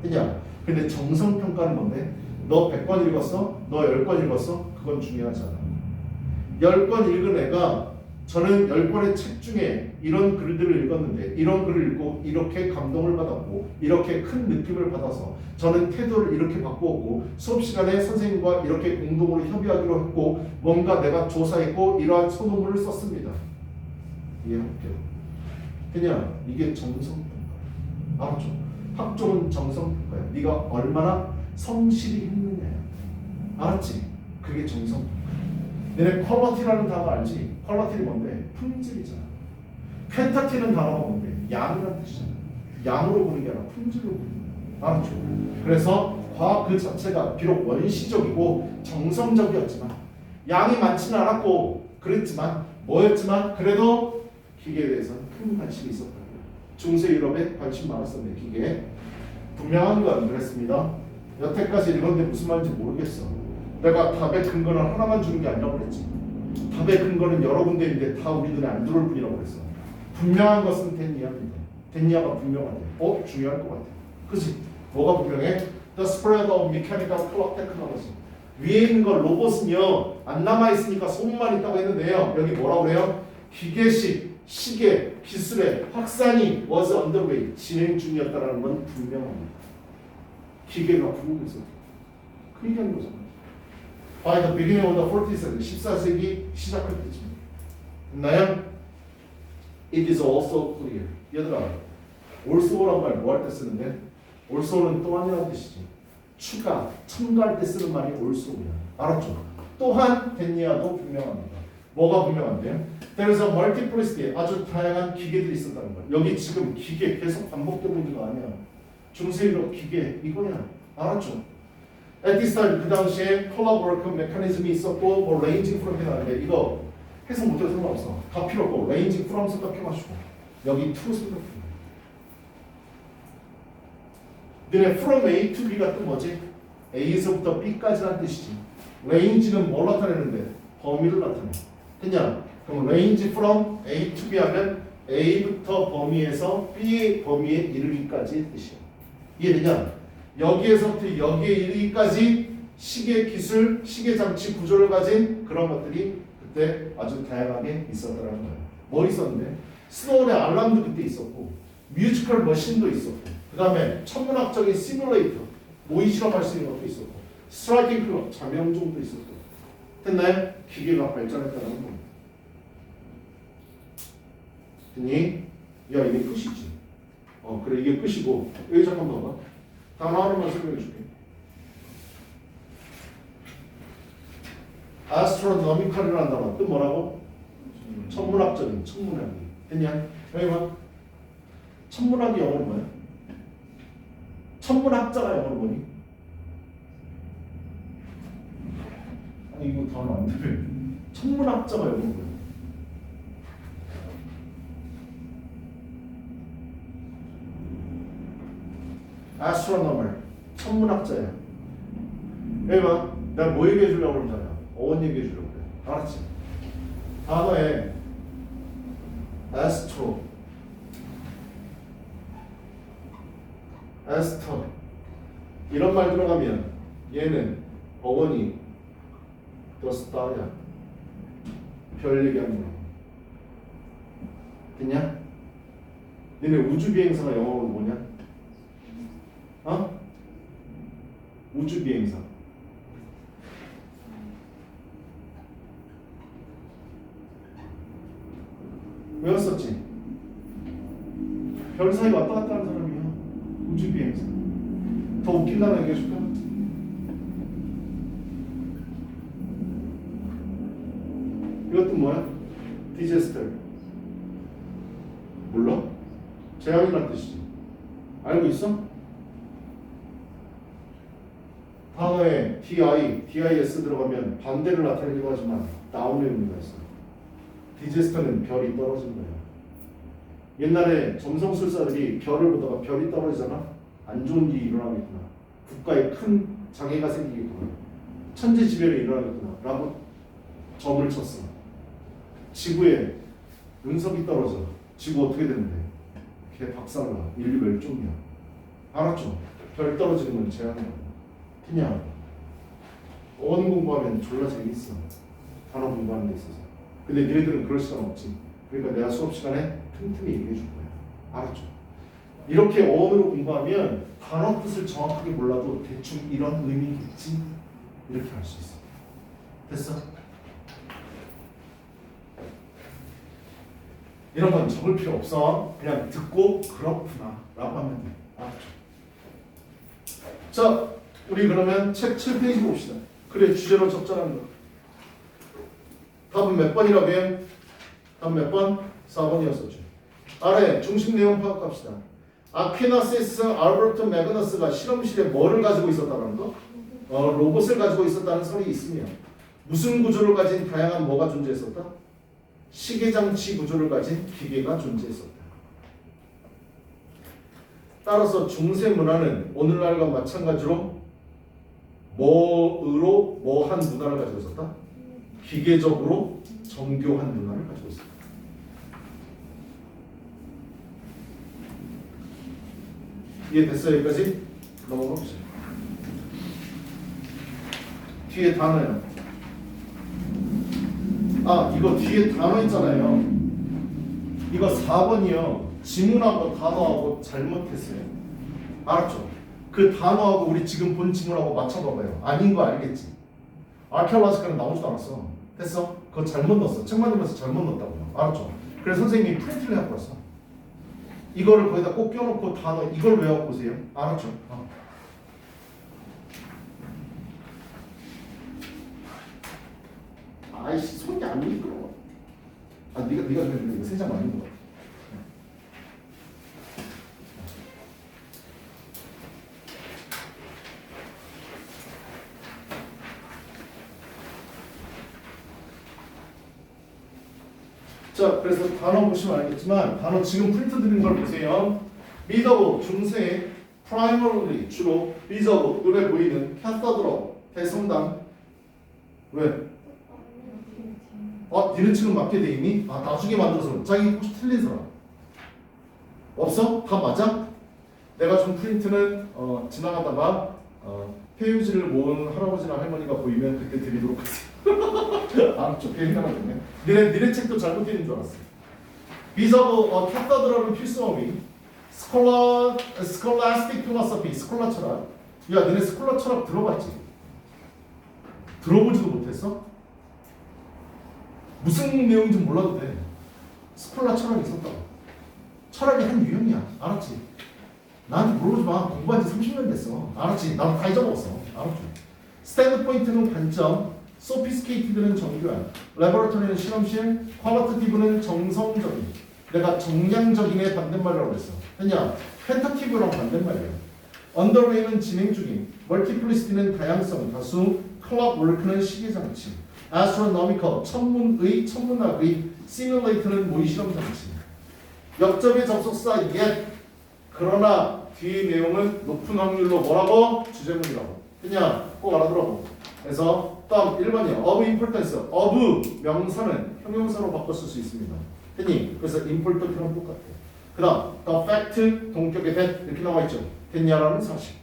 그냥 근데 정성평가는 뭔데? 너 100권 읽었어? 너 10권 읽었어? 그건 중요하지 않아. 10권 읽은 애가 저는 10권의 책 중에 이런 글들을 읽었는데 이런 글을 읽고 이렇게 감동을 받았고 이렇게 큰 느낌을 받아서 저는 태도를 이렇게 바꾸었고 수업 시간에 선생님과 이렇게 공동으로 협의하기로 했고 뭔가 내가 조사했고 이러한 소논문을 썼습니다. 이해할게요. 그냥 이게 정성평가. 알았죠? 학종은 정성평가야. 네가 얼마나 성실히 했느냐야. 알았지? 그게 정성평가. 너네 퀄리티라는 단어 알지? 퀄리티는 뭔데? 품질이잖아. 퀀터티는 단어가 뭔데? 양이라는 뜻이잖아. 양으로 보는 게 아니라 품질로 보는 거야. 알았죠? 그래서 과학 그 자체가 비록 원시적이고 정성적이었지만 양이 많지는 않았고 그랬지만 뭐였지만 그래도 기계에 대해서는 큰 관심이 있었다. 중세 유럽에 관심 많았었네. 기계에. 분명한 건 그랬습니다. 여태까지 읽었는데 무슨 말인지 모르겠어. 내가 답의 근거는 하나만 주는 게 아니라고 그랬지. 답의 근거는 여러 군데인데 다 우리 눈에 안 들어올 뿐이라고 그랬어. 분명한 것은 덴니아입니다. 덴니아가 분명하대. 중요할 것 같아. 그치? 뭐가 분명해? The spread of mechanical clock technology. 위에 있는 거 로봇은요 안 남아있으니까 소문만 있다고 했는데요. 여기 뭐라고 그래요? 기계식 시계 기술의 확산이 was underway 진행 중이었다는 건 분명합니다. 기계가 부흥했어. 그 얘기하는 거잖아. By the beginning of the 14th century 14세기 시작할 때쯤 됐나요? It is also clear. 얘들아 also라는 말 뭐 할 때 쓰는데? also는 또한이라는 뜻이지. 추가, 첨가할 때 쓰는 말이 also야. 알았죠? 또한 덴니아도 분명합니다. 뭐가 분명한데요? There is a multiplicity. 아주 다양한 기계들이 있었다는 거야. 여기 지금 기계 계속 반복되고 있는 거 아니야. 중세유럽 기계 이거야. 알았죠? At this time 그 당시에 콜라 워크 메커니즘이 있었고 뭐 ranging from 해놨는데 이거 해석 못해도 상관없어. 다 필요 없고 ranging from 생각해가지고 여기 to 생각해. 너네 from A to B가 또 뭐지? A에서부터 B까지라는 뜻이지. range는 뭘 나타내는데? 범위를 나타내. 됐냐? 그럼 range from A to B 하면 A부터 범위에서 B의 범위에 이르기까지의 뜻이야. 이해되냐? 여기에서부터 여기에 이르기까지 시계 기술, 시계 장치 구조를 가진 그런 것들이 그때 아주 다양하게 있었다는 거예요. 뭐 있었는데? 스노우의 알람도 그때 있었고 뮤지컬 머신도 있었고 그 다음에 천문학적인 시뮬레이터 모의 실험할 수 있는 것도 있었고 스트라이킹 클럭 자명종도 있었고 됐나요? 기계가 발전했다는 겁니다. 됐니? 야 이게 끝이지. 그래 이게 끝이고 여기 잠깐만 봐봐. 단어 하나만 설명해 줄게. astronomical이라는 단어 뜻 뭐라고? 천문학적인, 천문학이. 됐냐? 여기 봐. 천문학이 영어로 뭐야? 천문학자가 영어로 뭐니? 아니 이거 단어 안 돼. 천문학자가 영어로 뭐야? astronomer, 천문학자야. 여기 봐. 내가 뭐 얘기해 주려고 그러잖아. 어원 얘기해 주려고 그래. 알았지? 단어에 astro, aster 이런 말 들어가면 얘는 어원이 the star야. 별 얘기하는 거. 됐냐? 너네 우주비행사가 영어로 뭐냐? 우주비행사. 외웠었지? 별 사이 왔다 갔다 하는 사람이야. 우주비행사. 더 웃긴 단어 얘기해줄까? 이것도 뭐야? 디제스터. 몰라? 재앙이란 뜻이지. 알고 있어? 단어에 dis 들어가면 반대를 나타내기도 하지만 다운의 의미가 있어. 디제스터는 별이 떨어진 거야. 옛날에 점성술사들이 별을 보다가 별이 떨어지잖아. 안 좋은 일이 일어나겠구나. 국가에 큰 장애가 생기겠구나. 천재지변이 일어나겠구나. 라고 점을 쳤어. 지구에 운석이 떨어져. 지구 어떻게 되는데? 걔 박살나. 인류 멸종이야. 알았죠? 별 떨어지는 건 재앙이야. 그냥 어원 공부하면 졸라 재밌어. 단어 공부하는 데 있어서. 근데 니네들은 그럴 시간 없지. 그러니까 내가 수업 시간에 틈틈이 얘기해 줄 거야. 알았죠? 이렇게 어원으로 공부하면 단어 뜻을 정확하게 몰라도 대충 이런 의미겠지? 이렇게 할 수 있어. 됐어? 이런 건 적을 필요 없어. 그냥 듣고 그렇구나 라고 하면 돼. 알았죠? 자, 우리 그러면 책 7페이지 봅시다. 그래, 주제로 적절한 거. 답은 몇 번이라고요? 답 몇 번? 4번이었었죠. 아래 중심 내용 파악합시다. 아퀴나시스 알버트 매그너스가 실험실에 뭐를 가지고 있었다는 거? 로봇을 가지고 있었다는 설이 있으며 무슨 구조를 가진 다양한 뭐가 존재했었다? 시계장치 구조를 가진 기계가 존재했었다. 따라서 중세 문화는 오늘날과 마찬가지로 뭐로 뭐한 문화를 가지고 있었다? 기계적으로 정교한 문화를 가지고 있었다. 이해됐어요? 여기까지? 넘어가 보세요. 뒤에 단어요. 아, 이거 뒤에 단어 있잖아요. 이거 4번이요. 지문하고 단어하고 잘못했어요. 알았죠? 그 단어하고 우리 지금 본 지문하고 맞춰봐봐요. 아닌 거 알겠지? 아케올라지카는 나오지도 않았어. 됐어? 그거 잘못 넣었어. 책 만들면서 잘못 넣었다고요. 알았죠? 그래서 선생님이 프린트를 해갖고 왔어. 이거를 거기다 꼭 껴놓고 단어 이걸 외워갖고 오세요. 알았죠? 아이씨, 손이 안 미끄러워. 아, 네가 좀 이거 세장 맞는 거 같아. 자, 그래서 단어 보시면 알겠지만 단어 지금 프린트 드린 걸 보세요. 미더브 중세 primarily 주로 리저브 눈에 보이는 캐서드로 대성당. 왜? 니네 지금 맞게 돼 있니? 나중에 만들어서 자기 혹시 틀린 사람 없어? 다 맞아? 내가 준 프린트는 지나가다가 폐유지를 모은 할아버지나 할머니가 보이면 그때 드리도록 하세요. 알았죠? 괜히 하나 됐네. 니네 책도 잘못 드린 줄 알았어. 비저브 캐서드라는 필수어미 스콜라스틱 필로소피 스콜라 철학. 야, 니네 스콜라 철학 들어봤지? 들어보지도 못했어? 무슨 내용인지 몰라도 돼. 스콜라 철학이 있었다고. 철학이 한 유형이야. 알았지? 나한테 물어보지 마. 공부한 지 30년 됐어. 알았지? 나도 다 잊어먹었어. 알았지? 스탠드 포인트는 관점, 소피스케이티드는 정교한, 레버러터리는 실험실, 퀄리티티브는 정성적인. 내가 정량적인의 반대말이라고 했어. 했냐? 펜타티브랑 반대말이야. 언더웨이는 진행 중인, 멀티플리시티는 다양성, 다수, 클럭 워크는 시계장치, astronomical, 천문학의, 시뮬레이터는 모의실험 장치. 역접의 접속사 yet, 그러나 뒤의 내용은 높은 확률로 뭐라고? 주제문이라고. 그냥 꼭 알아들어보. 그래서 다음 1번이요. of importance, of 명사는 형용사로 바꿔 쓸 수 있습니다. 됐니? 그래서 important랑 똑같아. 그 다음 the fact, 동격의 that 이렇게 나와 있죠. 됐냐라는 사실.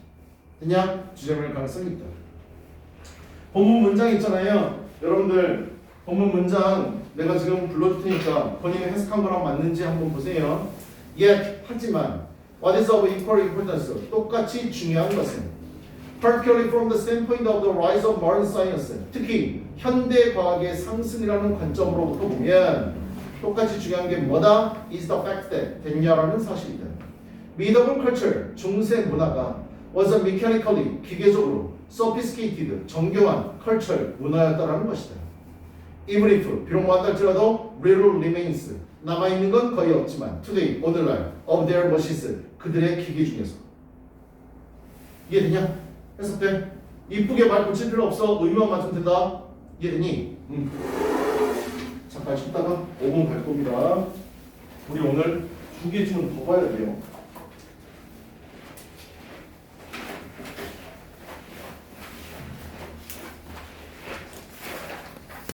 됐냐? 주제문일 가능성이 있다. 본문 문장 있잖아요. 여러분들 본문 문장 내가 지금 불러줄 테니까 본인이 해석한 거랑 맞는지 한번 보세요. Yet, 하지만 what is of equal importance? 똑같이 중요한 것은 particularly from the standpoint of the rise of modern science, 특히 현대 과학의 상승이라는 관점으로부터 보면 똑같이 중요한 게 뭐다? is the fact that 됐냐라는 사실이다. Medieval culture, 중세 문화가 was a mechanically, 기계적으로 sophisticated, 정교한 culture, 문화였다라는 것이다. even if 비록 많달지라도 little remains 남아있는 건 거의 없지만 today 오늘날 of their machines 그들의 기기 중에서 이해되냐? 해석돼? 이쁘게 말 붙일 필요 없어. 의미만 맞추면 된다. 이해되니? 잠깐 쉬다가 5분 갈 겁니다. 우리 오늘 2개 주문 더 봐야 돼요.